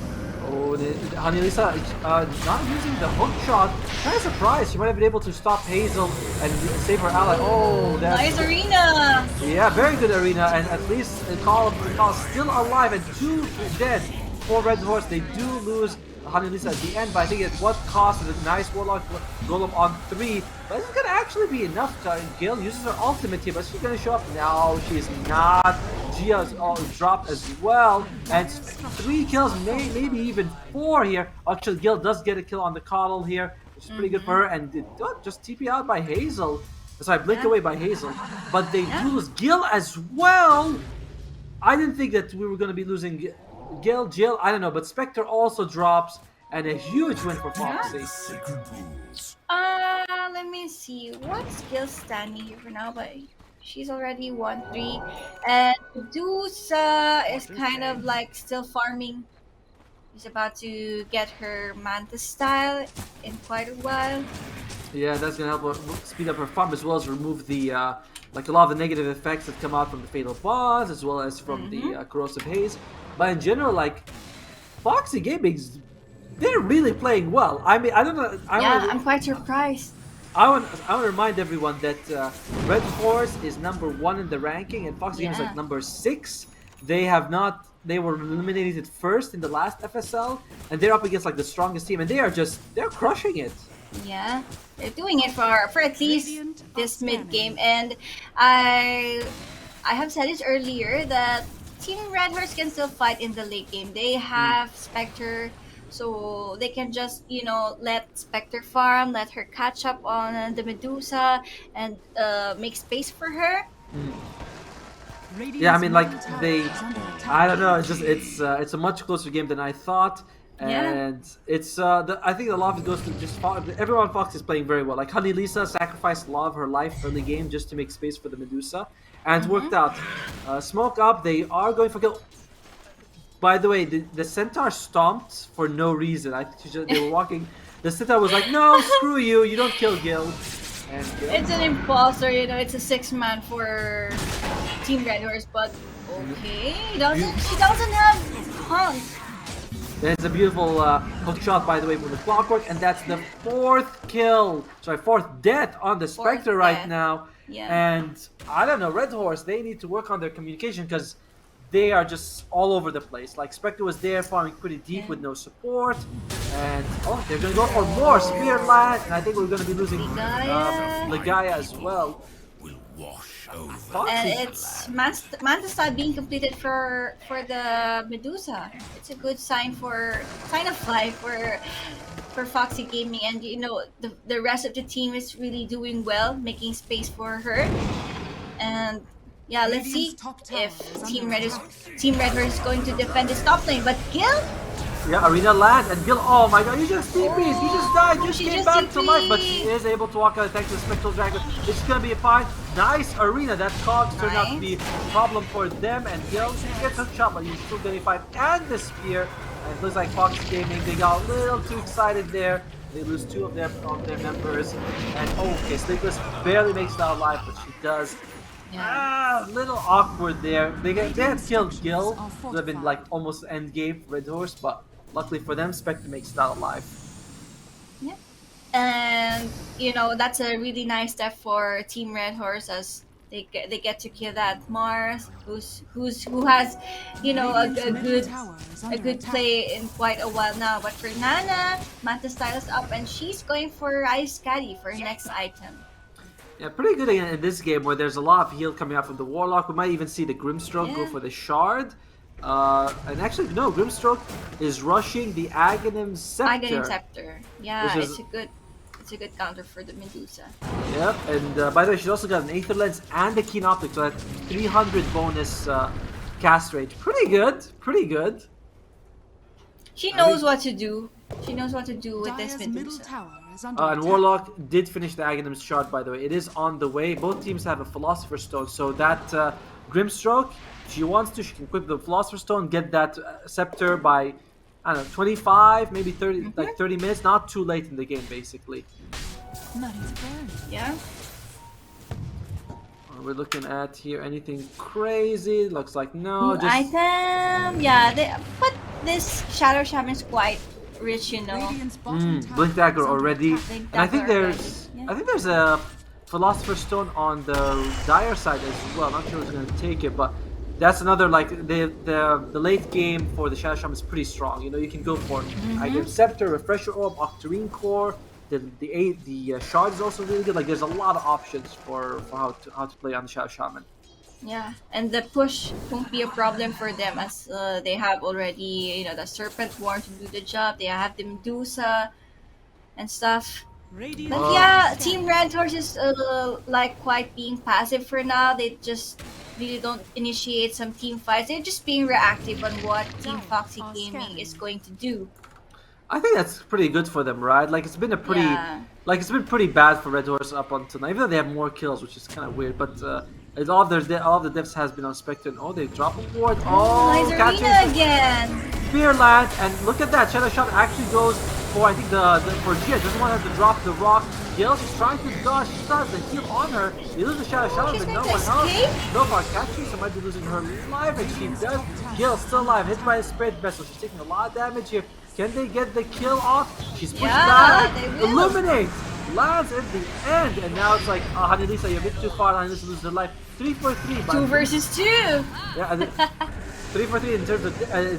Oh, Lisa not using the hook shot. Kind of surprised. She might have been able to stop Hazel and save her ally. Oh, that's Nice arena! yeah, very good arena, and at least the call still alive and 2 dead for Red Horse. They do lose Lisa at the end, but I think at what cost with a nice Warlock Golem on 3. But this is gonna actually be enough. Gil uses her ultimate here, but she's gonna show up. No, she's not. Gia's all dropped as well, and 3 kills, maybe even 4 here. Actually, Gil does get a kill on the Coddle here, which is pretty good for her, and just TP out by Hazel. Sorry, blink away by Hazel. But they do lose Gil as well. I didn't think that we were going to be losing Jill, I don't know, but Spectre also drops, and a huge win for Foxy. Let me see. What's Gil standing here for now? But she's already 1-3. And Medusa is kind of like still farming. She's about to get her Manta style in quite a while. Yeah, that's going to help her speed up her farm as well as remove the like a lot of the negative effects that come out from the Fatal Bonds as well as from the Corrosive Haze. But in general, like, Foxy Gaming's, they're really playing well. I mean, I don't know. I'm quite surprised. I want to remind everyone that Red Horse is number 1 in the ranking, and Foxy Games is like number 6. They were eliminated first in the last FSL, and they're up against like the strongest team, and they're crushing it. Yeah, they're doing it for at least this mid game, and I have said it earlier that Team Red Horse can still fight in the late game. They have Spectre, so they can just let Spectre farm, let her catch up on the Medusa, and make space for her. Yeah, I mean, like I don't know. It's a much closer game than I thought. And it's I think a lot of it goes to just everyone on Fox is playing very well. Like Lisa sacrificed a lot of her life early game just to make space for the Medusa, and it worked out. Smoke up, they are going for kill. By the way, the Centaur stomped for no reason. I think they were walking. The Centaur was like, "No, screw you! You don't kill Gil." And Gil, It's an imposter, it's a 6-man for Team Red Horse, but okay, she doesn't have hunt. There's a beautiful hook shot, by the way, from the Clockwork, and that's the 4th kill. Sorry, 4th death on the Spectre right now. Yeah. And I don't know, Red Horse, they need to work on their communication because they are just all over the place. Like, Spectre was there farming pretty deep with no support. And, they're going to go for more Spear Lad, and I think we're going to be losing Legaia as well. and Foxy. it's Manta Star being completed for the Medusa. It's a good sign of life for Foxy Gaming, and the rest of the team is really doing well, making space for her. And yeah, let's Radiant's see top tower if is under attack. Team Red is going to defend this top lane. But Gil, Yeah, Arena land and Gil. Oh my god, you just TP'd. You just died. You just she came just back to life, but she TP'd. is able to walk out thanks to the Spectral Dragon. It's gonna be fine. Nice Arena. That cogs turned out to be a problem for them, and Gil gets a shot, but he's still gonna be fine. And the spear. And it looks like Fox Gaming, they got a little too excited there. They lose two of their members. And okay, Sligless barely makes it out alive, but she does. Yeah. A little awkward there. They had killed Gil. It would have been like almost end game for Red Horse, but luckily for them, Spectre makes it out alive. Yeah. And that's a really nice step for Team Red Horse, as they get to kill that Mars, who has Radiant's middle tower is a under good attack. play in quite a while now. But for Nana, Manta Styles up, and she's going for Ice Caddy for her next item. Yeah, pretty good in this game where there's a lot of heal coming out from the Warlock. We might even see the Grimstroke go Yeah. for the Shard. And actually, no, Grimstroke is rushing the Aghanim Scepter. Aghanim Scepter. Yeah, Which is- it's a good counter for the Medusa. Yep, and by the way, she's also got an Aether Lens and a Keen Optic, so that 300 bonus cast rate. Pretty good, pretty good. She knows what to do. She knows what to do with this Dire's middle Medusa. tower is under And attack. Warlock did finish the Aghanim's Shard, by the way. It is on the way. Both teams have a Philosopher's Stone, so that Grimstroke, if she wants to, she can equip the Philosopher's Stone, get that Scepter by, I don't know, 25, maybe 30, like 30 minutes. Not too late in the game, basically. Money's burned. Yeah. We're looking at here anything crazy. Looks like no. New Just item. Yeah, but this Shadow Shaman is quite rich, Radiant's bottom tower Blink Dagger is under already. attack. Blink And I think Dagger there's already, yeah. I think there's a Philosopher's Stone on the Dire side as well. I'm not sure who's gonna take it, but that's another like the late game for the Shadow Shaman is pretty strong. You can go for Aghanim Scepter, Refresher Orb, Octarine Core. The Shard is also really good. Like there's a lot of options for how to play on the Shadow Shaman. Yeah, and the push won't be a problem for them, as they have already, the Serpent Born to do the job. They have the Medusa and stuff. Radiant But Oh. yeah, Team Red Horse is like quite being passive for now. They just really don't initiate some team fights. They're just being reactive on what Team Foxy Gaming is going to do. I think that's pretty good for them, right? Like it's been Yeah. it's been pretty bad for Red Horse up until now. Even though they have more kills, which is kind of weird, but all of the deaths has been on Spectre. Oh, they drop a ward. Oh, Nice catching Arena again. Spear land, and look at that. Shadow Shot actually goes for I think for Gia. Doesn't want her to drop the rock. Gil, she's trying to dodge. She still has the heal on her. They lose the Shadow Shot, she's but no going one to else. escape? No far catching, so might be losing her life, and she does. Gil still alive, hit by a Spirit Vessel. She's taking a lot of damage here. Can they get the kill off? She's pushed Yeah, back. they will. Illuminate lands at the end, and now it's like, Hanelisa, you're a bit too far. Hanelisa loses her life. 3 for 3. 2 versus 2. Yeah, and 3 for 3 in terms of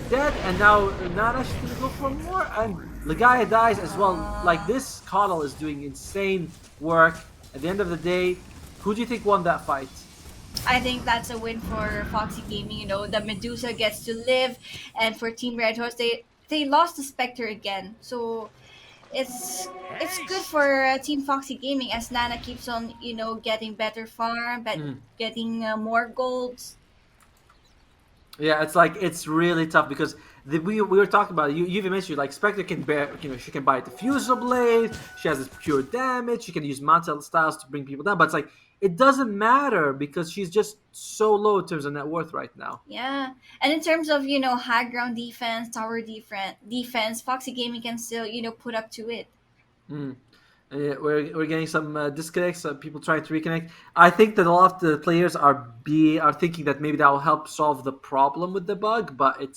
dead, and now Nana she's gonna go for more, and Legaia dies as well. Like this Coddle is doing insane work. At the end of the day, who do you think won that fight? I think that's a win for Foxy Gaming. The Medusa gets to live, and for Team Red Horse, they lost the Spectre again. So it's good for Team Foxy Gaming, as Nana keeps on getting better farm, but getting more golds. Yeah, it's really tough because we were talking about it. You even mentioned like Spectre can bear, she can buy a diffusal blade. She has this pure damage. She can use Manta styles to bring people down, but it's like it doesn't matter because she's just so low in terms of net worth right now. Yeah, and in terms of high ground defense, tower defense, Foxy Gaming can still put up to it. We're getting some disconnects. People trying to reconnect. I think that a lot of the players are thinking that maybe that will help solve the problem with the bug, but it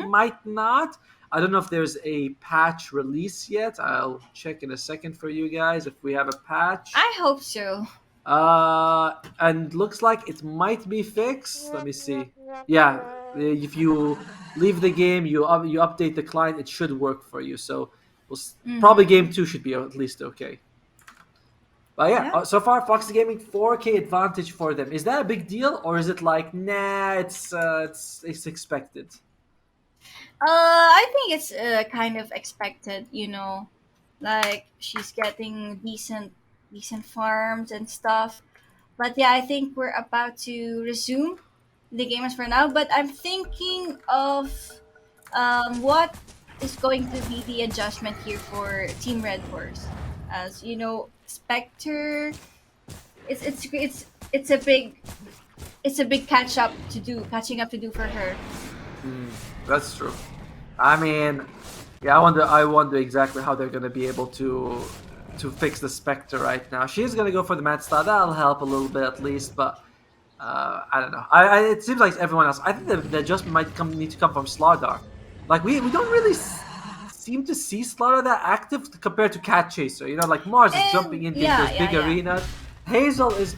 might not. I don't know if there's a patch release yet. I'll check in a second for you guys if we have a patch. I hope so. And looks like it might be fixed. Let me see. Yeah, if you leave the game, you update the client, it should work for you. So probably game 2 should be at least okay. But yeah, Yeah. so far Foxy Gaming 4K advantage for them. Is that a big deal, or is it like nah? It's expected. I think it's kind of expected, you know, like she's getting decent farms and stuff. But yeah, I think we're about to resume the games for now. But I'm thinking of what is going to be the adjustment here for Team Red Horse. As you know, Spectre, it's a big catching up to do for her. That's true. I mean, yeah, I wonder exactly how they're gonna be able to fix the Spectre right now. She's gonna go for the Mad Star. That'll help a little bit at least, but I don't know. It seems like everyone else. I think the adjustment might need to come from Slardar. Like we don't really seem to see Slardar that active compared to Cat Chaser. You know, like Mars is jumping And into yeah, those big yeah. arenas. Hazel is.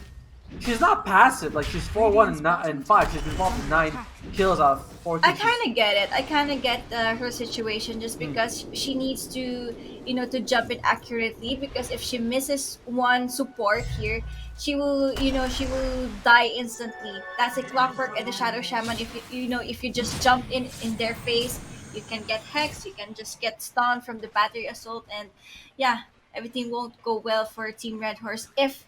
She's not passive. Like she's 4-1 and 5. She's involved in 9 kills out of 14. I kind of get it. I kind of get her situation just because she needs to, you know, to jump it accurately. Because if she misses one support here, she will die instantly. That's a clockwork and the shadow shaman. If if you just jump in their face, you can get hexed. You can just get stunned from the battery assault, and yeah, everything won't go well for Team Red Horse if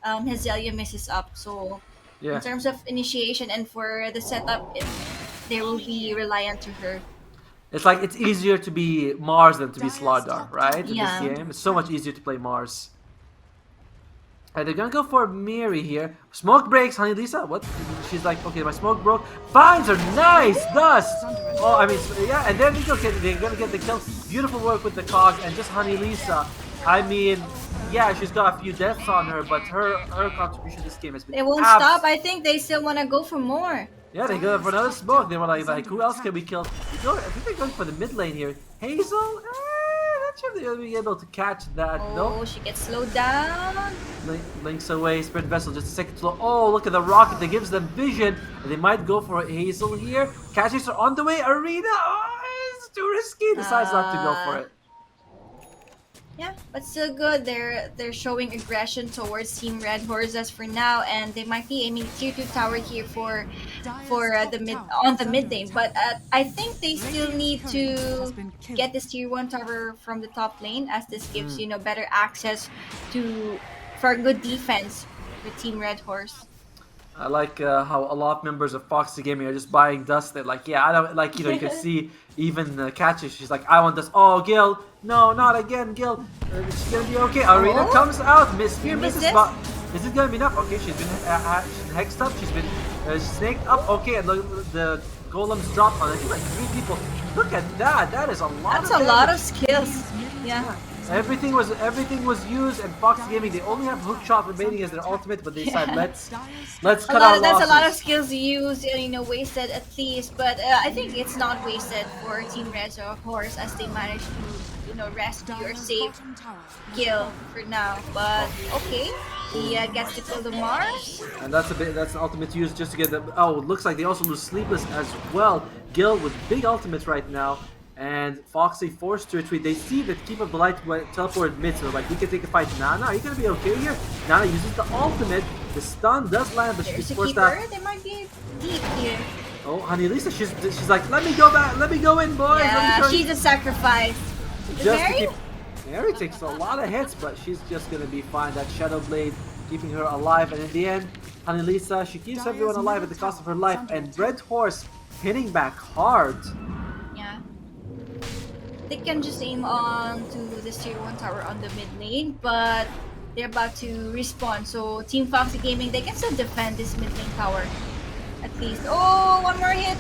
Hazelia messes up. So in Yeah. terms of initiation and for the setup, they will be reliant to her. It's like it's easier to be Mars than to be Dire's Slardar, top right? tower In this Yeah. game, it's so much easier to play Mars. And they're gonna go for Miri here. Smoke breaks, Honey Lisa. What? She's like, okay, my smoke broke. Finds her, nice dust. Oh, I mean, yeah, and then they're gonna get the kill. Beautiful work with the cog and just Honey Lisa. I mean, yeah, she's got a few deaths on her, but her contribution to this game has been They won't abs- stop. I think they still want to go for more. Yeah, they go for another smoke. They were like, who else can we kill? I think they're going for the mid lane here. Hazel? Not sure if they'll be able to catch that. Oh, Nope. she gets slowed down. Links away. Spirit Vessel just a second slow. Oh, look at the rocket. That gives them vision. And they might go for Hazel here. Catchers are on the way. Arena. Oh, it's too risky. Decides not to go for it. Yeah, but still good. They're showing aggression towards Team Red Horses for now, and they might be aiming tier 2 tower here for the mid lane. But I think they still need to get this tier 1 tower from the top lane, as this gives better access to for good defense with Team Red Horse. I like how a lot of members of Foxy Gaming are just buying dust. They're like, yeah, I don't like, you can see even Catchy. She's like, I want this. Oh, Gil, no, not again, Gil. She's gonna be okay. Arena comes out. Spear misses, Misses. but is it gonna be enough? Okay, she's been hexed up. She's been snaked up. Okay, and the golems dropped on. I think like 3 people. Look at that. That is a lot. That's of a lot damage. of skills. Yeah. Everything was used, and Foxy Gaming, they only have hook shot remaining as their ultimate, but they decide let's cut our That's losses. a lot of skills used, wasted at least. But I think it's not wasted for Team Red Horse as they managed to, rescue or save Gil for now. But okay, he gets to kill the Mars. And that's an ultimate use just to get them. Oh, it looks like they also lose Sleepless as well. Gil with big ultimates right now. And Foxy forced to retreat. They see that Keep of the Light teleported mid, so like we can take a fight. Nana, are you gonna be okay here? Nana uses the ultimate. The stun does land, but There's she's a forced out. keeper. They might be deep here. Oh, Honey Lisa, she's like, let me go back, let me go in, boys. Yeah, let me she's a sacrifice. just to Mary? keep. Mary takes a lot of hits, but she's just gonna be fine. That Shadow Blade keeping her alive, and in the end, Honey Lisa, she keeps everyone alive at the cost of her life. And Red Horse hitting back hard. Yeah. They can just aim on to this tier 1 tower on the mid lane, but they're about to respawn. So Team Foxy Gaming, they can still defend this mid lane tower. At least. Oh, one more hit.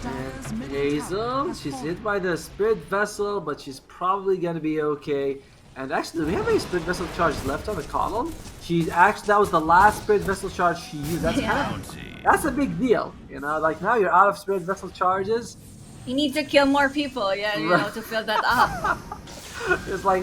And Hazel, she's hit by the Spirit Vessel, but she's probably gonna be okay. And actually, do we have any Spirit Vessel charge left on the column? That was the last Spirit Vessel charge she used. That's a big deal, like now you're out of Spirit Vessel charges. You need to kill more people, to fill that up. It's like,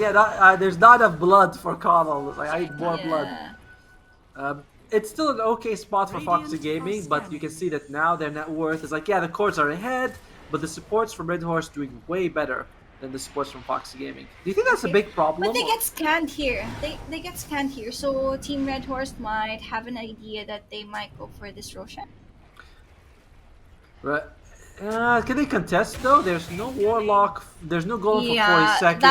there's not enough blood for Connell. It's like, I need more blood. It's still an okay spot for Foxy Gaming, but you can see that now their net worth is like, the cores are ahead, but the supports from Red Horse doing way better. than the supports from Foxy Gaming. Do you think that's a Okay. big problem? But they get scanned here. They get scanned here. So Team Red Horse might have an idea that they might go for this Roshan. Right. Can they contest though? There's no Warlock. There's no Golem for 40 Yeah, seconds.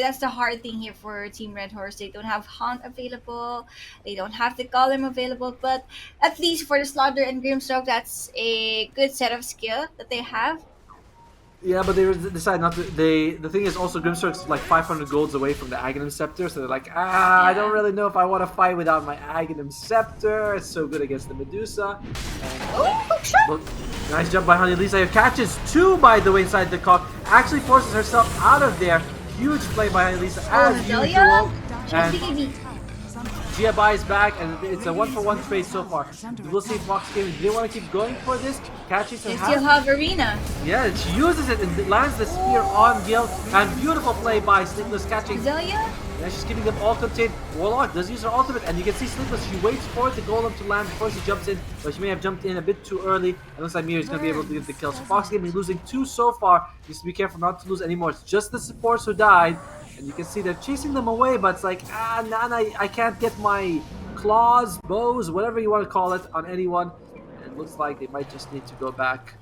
that's the hard thing here for Team Red Horse. They don't have Hunt available. They don't have the Golem available. But at least for the Slaughter and Grimstroke, that's a good set of skill that they have. Yeah, but they decide not to. The thing is also Grimstroke's like 500 golds away from the Aghanim Scepter, so they're like, I don't Yeah. really know if I want to fight without my Aghanim Scepter. It's so good against the Medusa. And, Oh, hook shot! look, nice jump by Honey Lisa. Here catches two, by the way, inside the cock. Actually forces herself out of there. Huge play by Honey Lisa as Azalea? usual. Just And BKB. Gia buys back, and it's a 1-for-1 trade so far. We'll see if Fox Gaming, do they want to keep going for this? Catches They her still have Arena. yeah, and she uses it and lands the spear on Gil. And beautiful play by Sleepless catching. Azalea? Yeah, she's keeping them all contained. Warlock does use her ultimate, and you can see Sleepless, she waits for the golem to land before she jumps in, but she may have jumped in a bit too early. And looks like Miri's going to be able to get the kill. So Fox Gaming losing 2 so far. Just be careful not to lose anymore. It's just the supports who died. And you can see they're chasing them away, but it's like, Nana, I can't get my claws, bows, whatever you want to call it, on anyone. And it looks like they might just need to go back.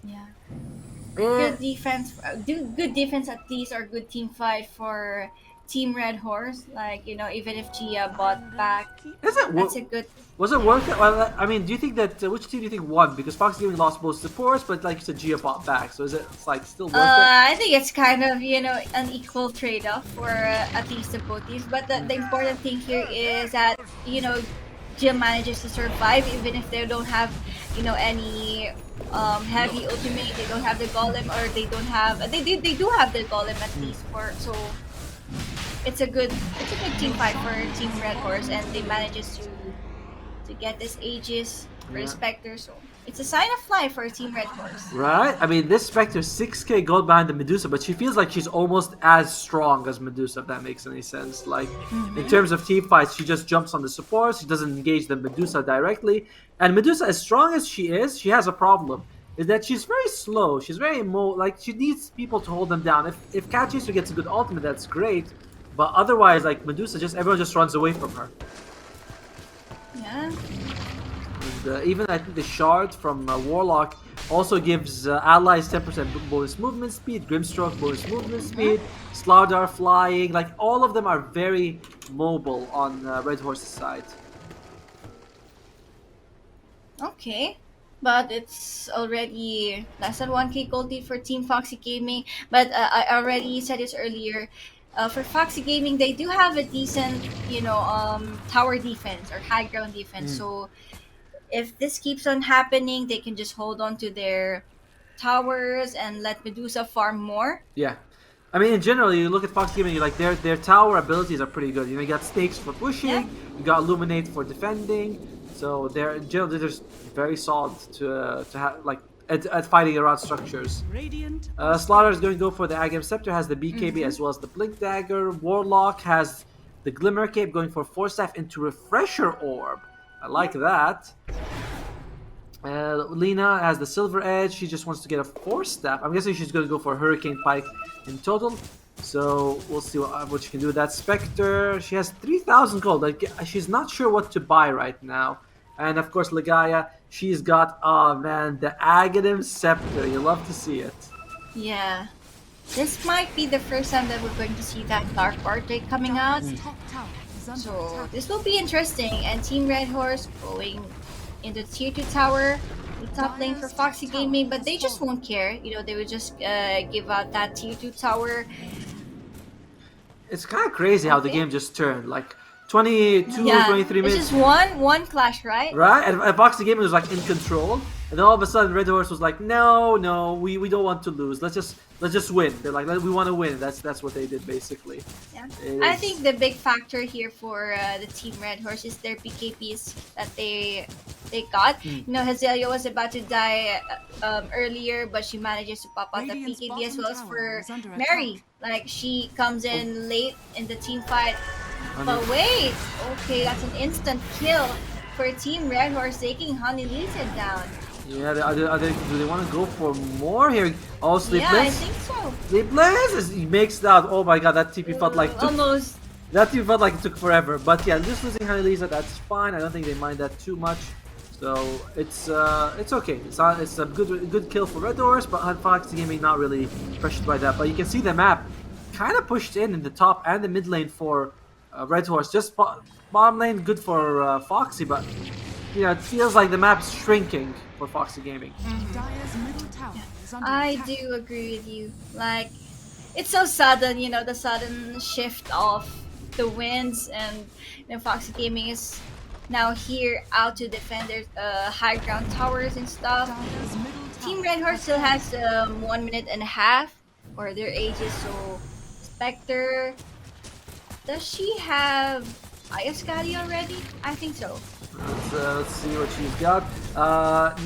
Yeah. Eh, Good defense. Good defense at least, or good team fight for Team Red Horse. Like, even if Gia bought back, is it that's a good. Was it worth it? Well, I mean, do you think that which team do you think won? Because Fox Gaming lost both supports, but like you said, Gia fought back. So is it like still worth it? I think it's kind of an equal trade-off for at least the both teams. But the important thing here is that Gia manages to survive even if they don't have any heavy ultimate. They don't have the golem, or they don't have they do have the golem at least for so. It's a good team fight for Team Red Horse, and they manages to get this Aegis for the Spectre. So it's a sign of life for Team Red Horse. Right? I mean, this Spectre 6k gold behind the Medusa, but she feels like she's almost as strong as Medusa, if that makes any sense. Like, in terms of team fights, she just jumps on the supports, she doesn't engage the Medusa directly. And Medusa, as strong as she is, she has a problem. Is that she's very slow, she's very like, she needs people to hold them down. If Cat Chaser gets a good ultimate, that's great. But otherwise, like, Medusa, everyone just runs away from her. Yeah. And, even I think the shard from Warlock also gives allies 10% bonus movement speed, Grimstroke bonus movement speed, Slaudar flying, like all of them are very mobile on Red Horse's side. Okay. But it's already less than 1k gold lead for Team Foxy Gaming. But I already said this earlier. For Foxy Gaming, they do have a decent, tower defense or high ground defense. So if this keeps on happening, they can just hold on to their towers and let Medusa farm more. Yeah. I mean, in general, you look at Fox Gaming, you're like, their tower abilities are pretty good. You got Snakes for pushing, you got Illuminate for defending. So they're in general, they're just very solid to have, like, at fighting around structures. Slaughter is going to go for the Aghanim Scepter, has the BKB as well as the Blink Dagger. Warlock has the Glimmer Cape, going for Force Staff into Refresher Orb. I like that. Lena has the Silver Edge. She just wants to get a Force Staff. I'm guessing she's going to go for Hurricane Pike in total. So we'll see what she can do with that. Spectre, she has 3,000 gold. Like, she's not sure what to buy right now. And of course, Legaia, she's got, oh man, the Aghanim Scepter. You love to see it. Yeah. This might be the first time that we're going to see that Dark Portrait coming out. So this will be interesting. And Team Red Horse going into Tier 2 Tower, the top lane for Foxy Gaming, but they just won't care. They would just give out that Tier 2 Tower. It's kind of crazy how the game just turned. Like, 22, 23 minutes. It's just one clash, right? Right? And Foxy Gaming was like in control. And then all of a sudden Red Horse was like, no, we don't want to lose. Let's just win. They're like, we want to win. That's what they did basically. Yeah. I think the big factor here for the Team Red Horse is their PKPs that they got. Hazelia was about to die earlier, but she manages to pop out the PKP as well as for Mary. Like, she comes in late in the team fight. But wait, okay, that's an instant kill for Team Red Horse, taking Honey Lisa down. Yeah, do they want to go for more here? Oh, Yeah, I Sleepless. think so. Sleepless. He makes that. Oh my god, that TP felt like Almost. that TP felt like it took forever. But yeah, just losing Annalisa, that's fine. I don't think they mind that too much. So it's okay. It's a good kill for Red Horse, but Foxy Gaming not really pressured by that. But you can see the map kind of pushed in the top and the mid lane for Red Horse. Just bottom lane good for Foxy, but you know, it feels like the map's shrinking for Foxy Gaming. Dire's middle tower is under I attack. do agree with you. Like, it's so sudden, the sudden shift of the winds, and Foxy Gaming is now here out to defend their high ground towers and stuff. Dire's middle Team tower Red Horse has still fallen. has 1 minute and a half for their ages, so Spectre, does she have Ayascali already? I think so. Let's see what she's got.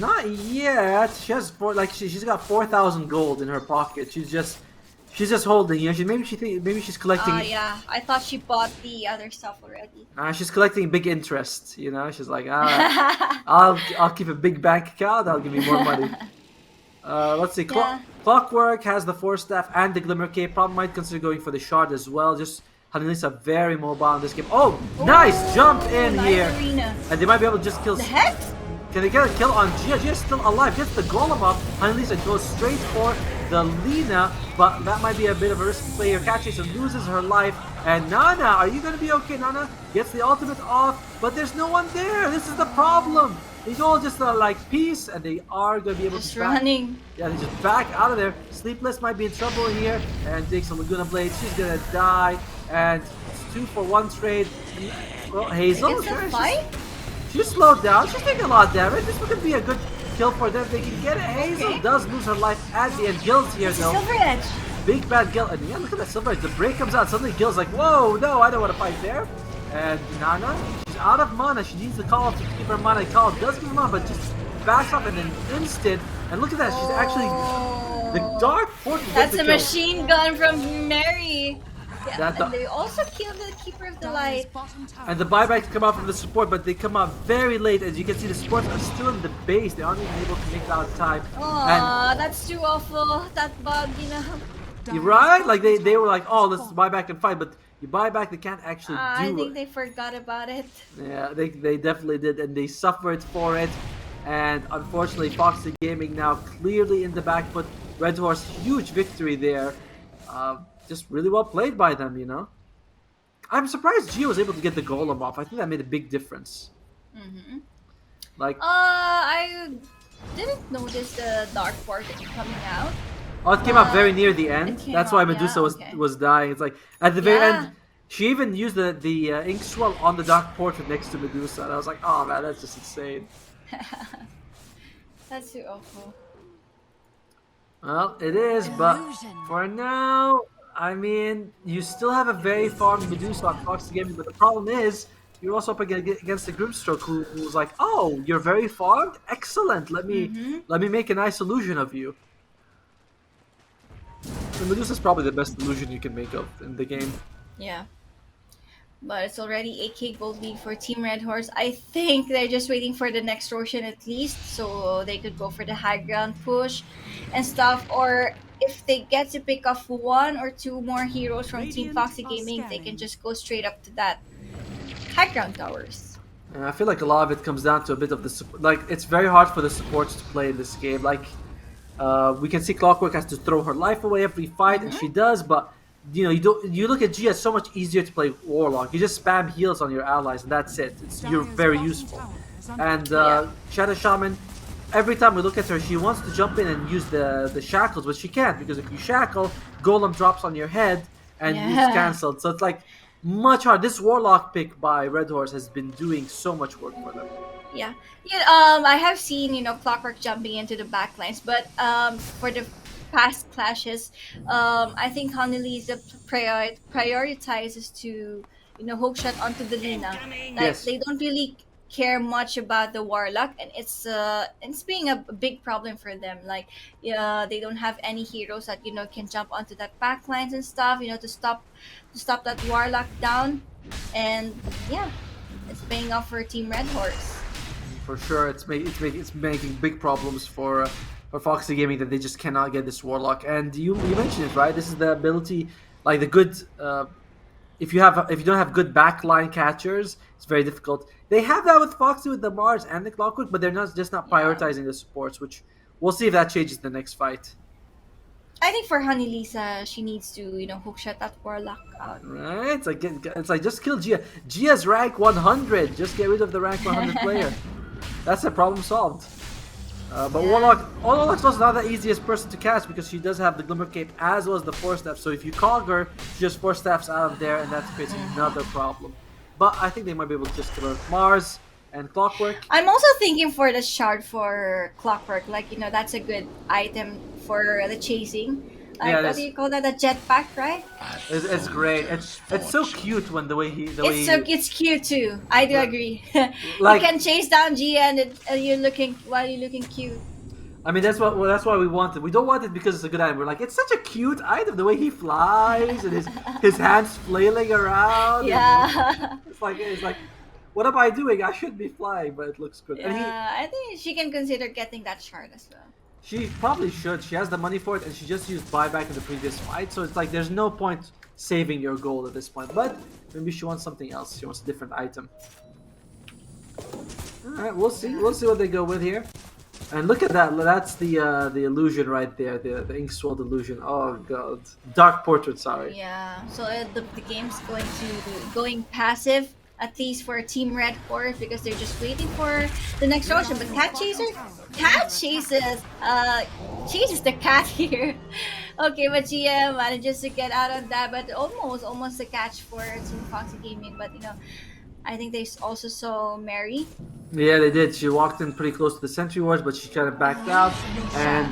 Not yet. She has she's got 4,000 gold in her pocket. She's just holding. You know, maybe she's collecting. Yeah, I thought she bought the other stuff already. She's collecting big interest. You know, she's like, I'll keep a big bank account. That'll give me more money. Let's see. Yeah. Clockwork has the Force Staff and the Glimmer Cape. Probably might consider going for the Shard as well. Just Hanalisa very mobile in this game. Oh, nice jump in nice here. arena. And they might be able to just kill. The heck? Can they get a kill on Gia? Gia's still alive. Gets the golem up. Hanalisa goes straight for the Lina, but that might be a bit of a risky play here. Cat Chaser loses her life. And Nana, are you going to be okay? Nana gets the ultimate off, but there's no one there. This is the problem. These all just like peace, and they are going to be able Just to running. Yeah, they just back out of there. Sleepless might be in trouble here, and takes a Laguna Blade. She's gonna die, and it's 2-for-1 trade. Well, Hazel, It's a fight? she's slowed down. She's taking a lot of damage. This could be a good kill for them. They can get it. Hazel Okay. does lose her life at the end. Gil's here though. Silver Edge. Big bad Gil, and yeah, look at that Silver Edge. The break comes out. Suddenly Gil's like, whoa, no, I don't want to fight there. And Nana, she's out of mana. She needs the call to keep her mana. Call does give her mana, but just backs up in an instant. And look at that, she's actually the Dark Portal. That's a machine gun from Mary. Yeah, That- and they also killed the Keeper of the Dire's Light. bottom tower. And the buybacks come out from the support, but they come out very late. As you can see, the supports are still in the base. They aren't even able to make it out of time. Aw, that's too awful. That bug, And you're right, like they were like, oh, let's buy back and fight, but you buy back, they can't actually I do think it. they forgot about it. Yeah, they definitely did, and they suffered for it. And unfortunately, Foxy Gaming now clearly in the back foot. Red Horse, huge victory there. Just really well played by them, you know. I'm surprised Gio was able to get the golem off. I think that made a big difference. Like, I didn't notice the Dark Portal coming out. oh, it came out very near the end. it came That's why out, Medusa yeah, was okay. was dying. It's like at the very Yeah. end, she even used the ink swell on the Dark Portrait next to Medusa, and I was like, oh man, that's just insane. That's too awful. Well, it is, but Illusion. for now, I mean, you still have a very farmed Medusa on Foxy Gaming, but the problem is, you're also up against the Grimstroke, who's like, oh, you're very farmed? Excellent, let me make a nice illusion of you. And Medusa's probably the best illusion you can make of in the game. Yeah. But it's already 8k gold lead for Team Red Horse. I think they're just waiting for the next Roshan at least, so they could go for the high ground push and stuff. Or if they get to pick off 1 or 2 more heroes from Team Radiant Foxy are Gaming, they scanning. can just go straight up to that high ground towers. And I feel like a lot of it comes down to a bit of the support. Like, it's very hard for the supports to play in this game. Like, we can see Clockwork has to throw her life away every fight, and she does, but you know, you look at Gia, it's so much easier to play Warlock. You just spam heals on your allies, and that's it. You're Dire's very bottom useful. tower is under And Yeah. Shadow Shaman, every time we look at her, she wants to jump in and use the shackles, but she can't, because if you shackle, Golem drops on your head, and Yeah. it's cancelled. So it's like much hard. This Warlock pick by Red Horse has been doing so much work for them. Yeah. I have seen, Clockwork jumping into the backlines, but for the past clashes, I think Honolisa prioritizes to, hook shot onto the Lina. Like, Yes. they don't really care much about the Warlock, and it's being a big problem for them. Like, they don't have any heroes that can jump onto that backlines and stuff, to stop that Warlock down, and yeah, it's paying off for Team Red Horse. for sure. It's making big problems for Foxy Gaming that they just cannot get this Warlock. And you mentioned it, right? This is the ability, like the good. If you don't have good backline catchers, it's very difficult. They have that with Foxy with the Mars and the Clockwork, but they're not prioritizing the supports, which we'll see if that changes in the next fight. I think for Honey Lisa, she needs to hookshot that Warlock out. Right? It's like just kill Gia. Gia's rank 100. Just get rid of the rank 100 player. That's the problem solved. But Warlock's also not the easiest person to catch because she does have the Glimmer Cape as well as the 4-step. So if you cog her, she just 4-steps out of there, and that creates another problem. But I think they might be able to just kill her. Mars and Clockwork. I'm also thinking for the shard for Clockwork. Like, that's a good item for the chasing. Like, what do you call that? The jetpack, right? It's great. It's so cute when It's cute too. I do agree. Like, you can chase down Gia and you're looking cute. I mean, that's why we want it. We don't want it because it's a good item. We're like, it's such a cute item. The way he flies and his hands flailing around. Yeah. It's like, what am I doing? I should be flying, but it looks good. Yeah, I think she can consider getting that shard as well. She probably should. She has the money for it, and she just used buyback in the previous fight. So it's like there's no point saving your gold at this point. But maybe she wants something else. She wants a different item. All right, we'll see. We'll see what they go with here. And look at that. That's the illusion right there. The ink swirled illusion. Oh god, dark portrait. Sorry. Yeah. So the game's going passive. At least for Team Red Horse because they're just waiting for the next Roshan. But Cat chases the cat here. Okay, but GM manages to get out of that, but almost a catch for Team Foxy Gaming. But I think they also saw Mary. Yeah, they did. She walked in pretty close to the Sentry Wards, but she kind of backed out. And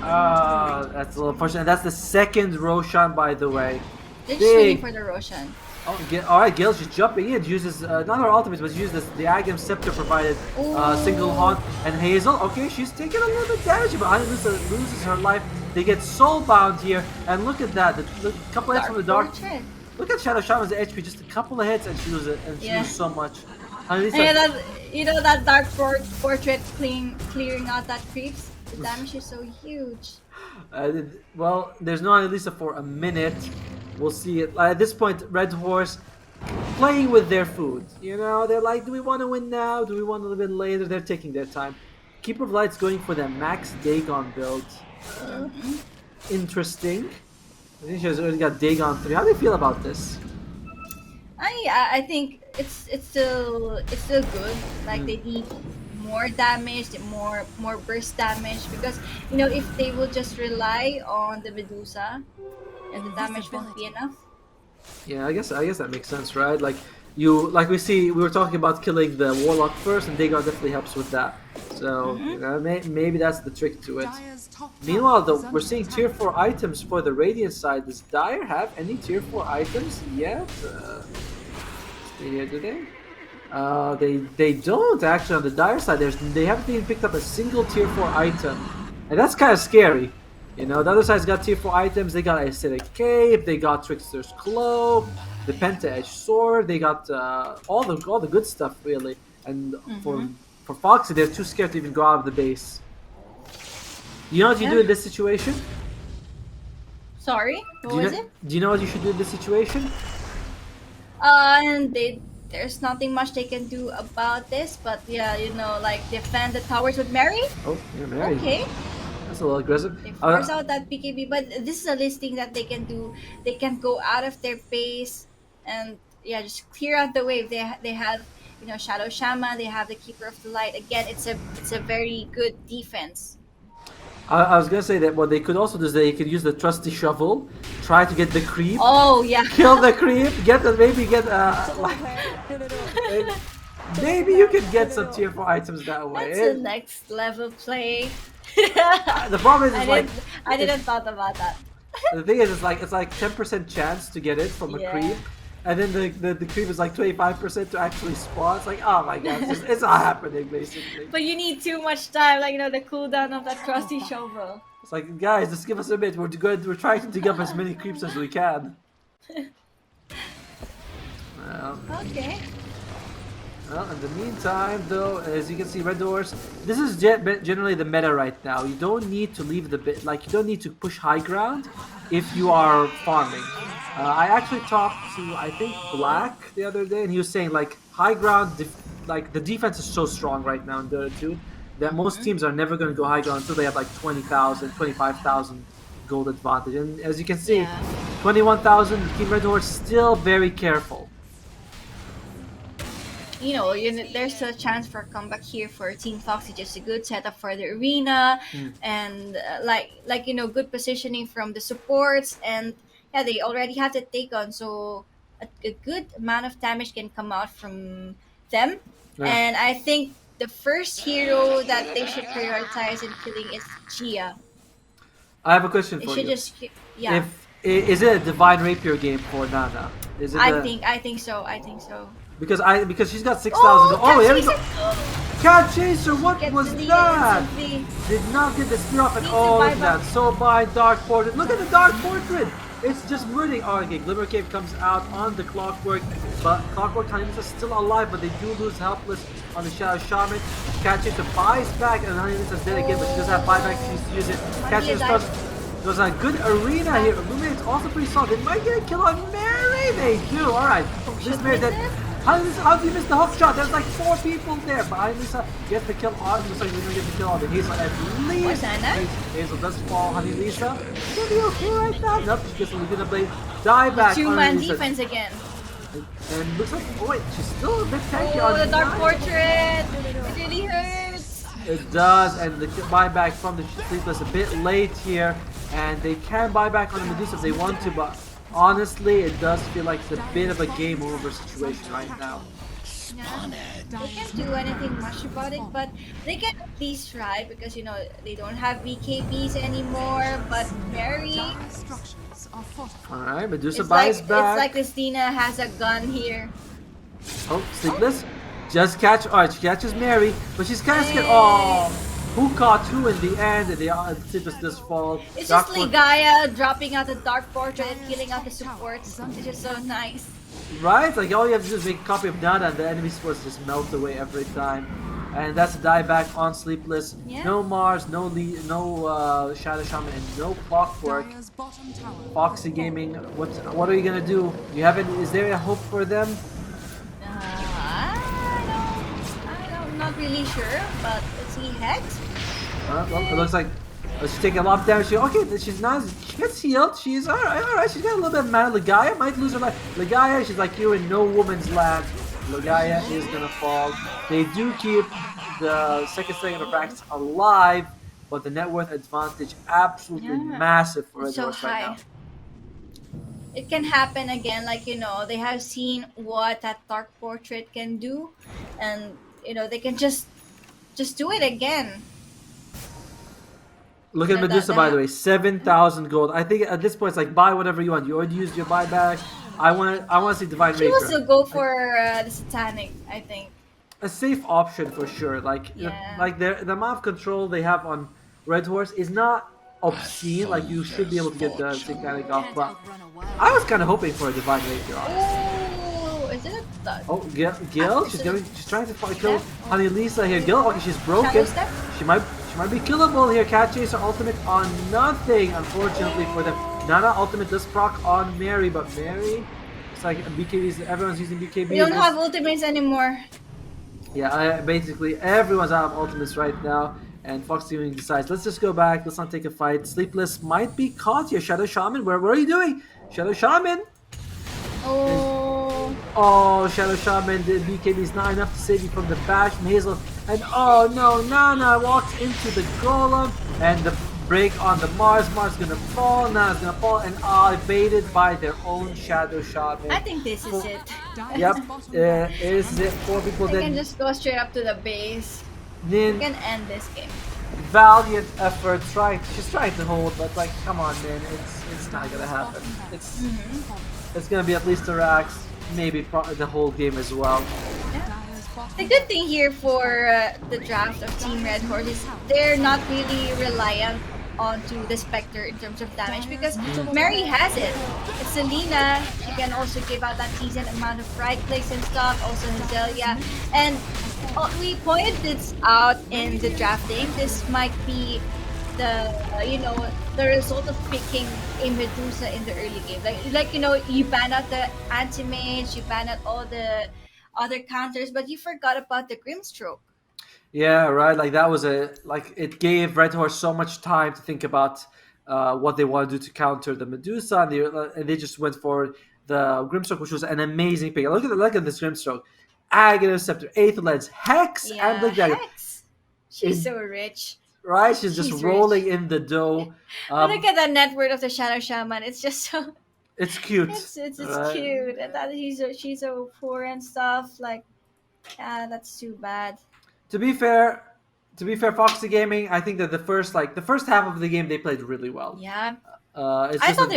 that's a little unfortunate. And that's the second Roshan, by the way. They're just waiting for the Roshan. Oh, alright, Gale's just jumping in. Uses not her ultimate, but she uses the Agam Scepter provided single haunt. And Hazel, okay, she's taking a little bit damage, but Annalisa loses her life. They get soulbound here, and look at that. A couple hits from the dark. Look at Shadow Shaman's HP, just a couple of hits, and she loses it, and she loses so much. Annalisa, that dark portrait clearing out that creeps. The damage is so huge. Well, there's no Annalisa for a minute. We'll see it. At this point, Red Horse playing with their food. They're like, do we want to win now? Do we want a little bit later? They're taking their time. Keeper of Light's going for the Max Dagon build. Interesting. I think she's already got Dagon 3. How do you feel about this? I think it's still good. Like they need more damage, more burst damage because if they will just rely on the Medusa. And the damage won't be enough. Yeah, I guess that makes sense, right? Like we were talking about killing the Warlock first, and Dagon definitely helps with that. So maybe that's the trick to it. Meanwhile, though, we're seeing tier 4 items for the Radiant side. Does Dire have any tier 4 items yet? Do they? They don't actually on the Dire side. They haven't even picked up a single tier 4 item, and that's kind of scary. The other side's got tier 4 items. They got Acidic Cape, they got Trickster's Cloak, the Penta-Edged Sword, they got all the good stuff really. And for Foxy, they're too scared to even go out of the base. You know what you do in this situation? Sorry, what was it? Do you know what you should do in this situation? And there's nothing much they can do about this, but like defend the towers with Mary. Oh, yeah, Mary. Okay. That's a little aggressive. They force out that BKB, but this is a listing that they can do. They can go out of their base and just clear out the wave. They have Shadow Shaman. They have the Keeper of the Light. Again, it's a very good defense. I was gonna say that what they could also do is they could use the Trusty Shovel, try to get the creep. Oh yeah. Kill the creep. Maybe you could get some tier 4 items that way. That's the next level play. The problem is, I didn't thought about that. The thing is, it's like 10% chance to get it from a creep, and then the creep is like 25% to actually spawn. It's like, oh my god, it's not happening basically. But you need too much time, like the cooldown of that Trusty Shovel. It's like, guys, just give us a bit. We're trying to dig up as many creeps as we can. Okay. Well, in the meantime, though, as you can see, Red Horse, this is generally the meta right now. You don't need to leave the bit, like, you don't need to push high ground if you are farming. I actually talked to, I think, Black the other day, and he was saying, like, high ground, like, the defense is so strong right now in Dota 2 that most teams are never going to go high ground until they have, like, 20,000, 25,000 gold advantage. And as you can see, Yeah. 21,000, Team Red Horse still very careful. There's a chance for a comeback here for Team Foxy. Just a good setup for the arena, and good positioning from the supports, and yeah, they already have the take on, so a good amount of damage can come out from them. Yeah. And I think the first hero that they should prioritize in killing is Gia. I have a question They for should you. just yeah. Is it a Divine Rapier game for Nana? Is it I think so. because she's got 6,000. Oh, here we go. Cat Chaser, what Gets was the lead that? instantly. Did not get the spear off at Needs all. to Look at that. So by Dark Portrait. Look at the Dark Portrait. It's just rooting. Oh, okay. Glimmer Cave comes out on the Clockwork, but Clockwork Honeyleaf is still alive, but they do lose Helpless on the Shadow Shaman. Cat Chaser buys back, and Honeyleaf is dead again, but she doesn't have buyback. She needs to use it. Cat Chaser starts. There's a good arena here. Illuminate's also pretty solid. They might get a kill on Mary. They do. All right. This Mary dead. How did you miss the hook shot? There's like 4 people there. Behind Lisa, gets the kill on. Looks like we're gonna get the kill on the Hazel at least. Hazel does fall. Honey Lisa. She'll be okay right now. Nope, she gets a Laguna Blade. Die back. Two-man defense again. And looks like, oh wait, she's still a bit tanky Oh, on the Dark Nine. Portrait. It really hurts. It does, and the buyback from the Sleepless a bit late here, and they can buy back on the Medusa if they want to, but honestly, it does feel like it's a bit of a game over situation right now. Yeah. They can't do anything much about it, but they can at least try because they don't have BKBs anymore. But Mary, Dire structures are fortified. Alright, Medusa it's buys like back. it's like Christina has a gun here. Oh, Sleepless. Just catch. Alright, she catches Mary, but she's kind of scared. Oh, who caught who in the end? And Sleepless does fall. It's Dark just Portrait- Ligaya dropping out the Dark Portrait and killing out the supports. It's just so nice. Right? Like all you have to do is make a copy of Nana and the enemy supports just melt away every time. And that's a dieback on Sleepless. Yeah. No Mars, no Shadow Shaman, and no Clockwork. Dire's bottom tower. Foxy Gaming, what are you gonna do? You haven't? Is there a hope for them? I don't, not really sure, but let's see. Hex. Well, it looks like she's taking a lot of damage. Okay, she's not. She gets healed. She's alright. Alright, she's got a little bit of mana. Ligaya might lose her life. Ligaya, she's like you're in no woman's land. Ligaya is gonna fall. They do keep the second of practice alive, but the net worth advantage absolutely massive for Red It's so Horse right high. now. It can happen again, they have seen what that Dark Portrait can do, and they can just do it again. Look at Medusa, by the way, 7,000 gold. I think at this point it's like buy whatever you want. You already used your buyback. I want to see Divine She Rapier. wants to go for the Satanic, I think. A safe option for sure. Like Yeah. like the amount of control they have on Red Horse is not obscene. Like you should be able to get the Satanic off. Can't But outrun a wild. I was kind of hoping for a Divine Rapier. Oh, is it a Oh, Gil, she's trying to kill Step? Honey Lisa here. Gil, okay, she's broken. Shadow Step? She might be killable here. Cat Chaser ultimate on nothing, unfortunately for them. Nana ultimate does proc on Mary, but Mary, it's like BKBs. Everyone's using BKBs. We don't have ultimates anymore. Yeah, basically everyone's out of ultimates right now, and Foxy decides, let's just go back. Let's not take a fight. Sleepless might be caught here. Shadow Shaman, what are you doing? Shadow Shaman. Oh, Oh, Shadow Shaman, the BKB is not enough to save you from the bash from Hazel. And oh no, Nana walks into the Golem, and the break on the Mars. Mars gonna fall, Nana's gonna fall, and evaded by their own Shadow Shaman. I think this is it. Dire's Yep, bottom tower. is it 4 people I can then? just go straight up to the base. We Nin, can end this game. valiant effort, she's trying to hold, but like, come on, Nin, it's not gonna happen. It's gonna be at least a Rax, maybe the whole game as well. Dire's bottom The good thing here for the draft of Team Red Horse is they're not really reliant onto the Spectre in terms of damage because Mary has it. It's Selena. She can also give out that decent amount of right clicks and stuff. Also Hazelia. And we pointed this out in the drafting. This might be the the result of picking a Medusa in the early game. You ban out the anti-mage, you ban out all the other counters, but you forgot about the Grimstroke. Yeah, right. Like that was it gave Red Horse so much time to think about what they want to do to counter the Medusa, and they just went for the Grimstroke, which was an amazing pick. Look at this Grimstroke, Aghanim Scepter, Eighth Lens, Hex, and Yeah, Blink Dagger. Hex. She's so rich. Right, she's just She's rolling rich. in the dough. Look at the net worth of the Shadow Shaman. It's just so It's cute. it's right? cute. And that she's so poor and stuff. Like, yeah, that's too bad. To be fair, Foxy Gaming, I think that the first half of the game they played really well. Yeah, It's I just thought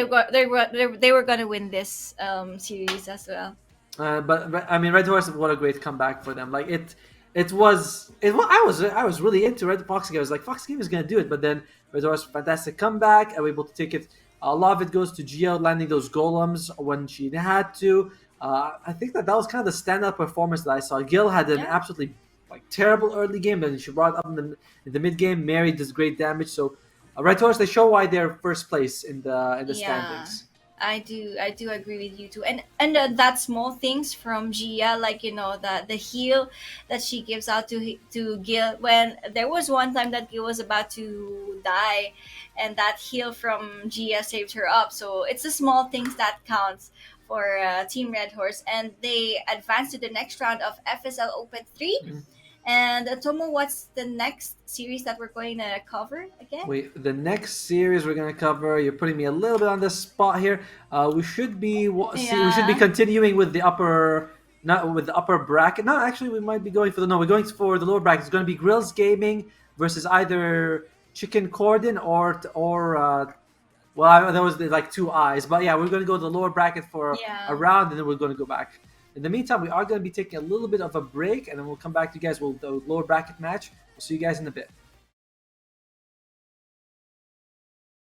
they were gonna win this series as well. but I mean, Red Horse, what a great comeback for them. Like I was really into Red Foxy Game. I was like, Foxy Game is gonna do it, but then Red Horse, fantastic comeback. I was able to take it. A lot of it goes to Gio landing those golems when she had to. I think that was kind of the standout performance that I saw. Gil had an absolutely terrible early game, then she brought up in the mid game. Mary does great damage. So Red Horse, they show why they're first place in the standings. I do agree with you too, and that small things from Gia, like the heal that she gives out to Gil when there was one time that Gil was about to die, and that heal from Gia saved her up. So it's the small things that counts for Team Red Horse, and they advance to the next round of FSL Open 3. And Tomo, what's the next series that we're going to cover again? The next series we're going to cover. You're putting me a little bit on the spot here. We should be we should be continuing with the upper, not with the upper bracket. No, actually, we might be going for we're going for the lower bracket. It's going to be Grills Gaming versus either Chicken Cordon or there was like two eyes, but yeah, we're going to go to the lower bracket for a round, and then we're going to go back. In the meantime, we are going to be taking a little bit of a break, and then we'll come back to you guys with the lower bracket match. We'll see you guys in a bit.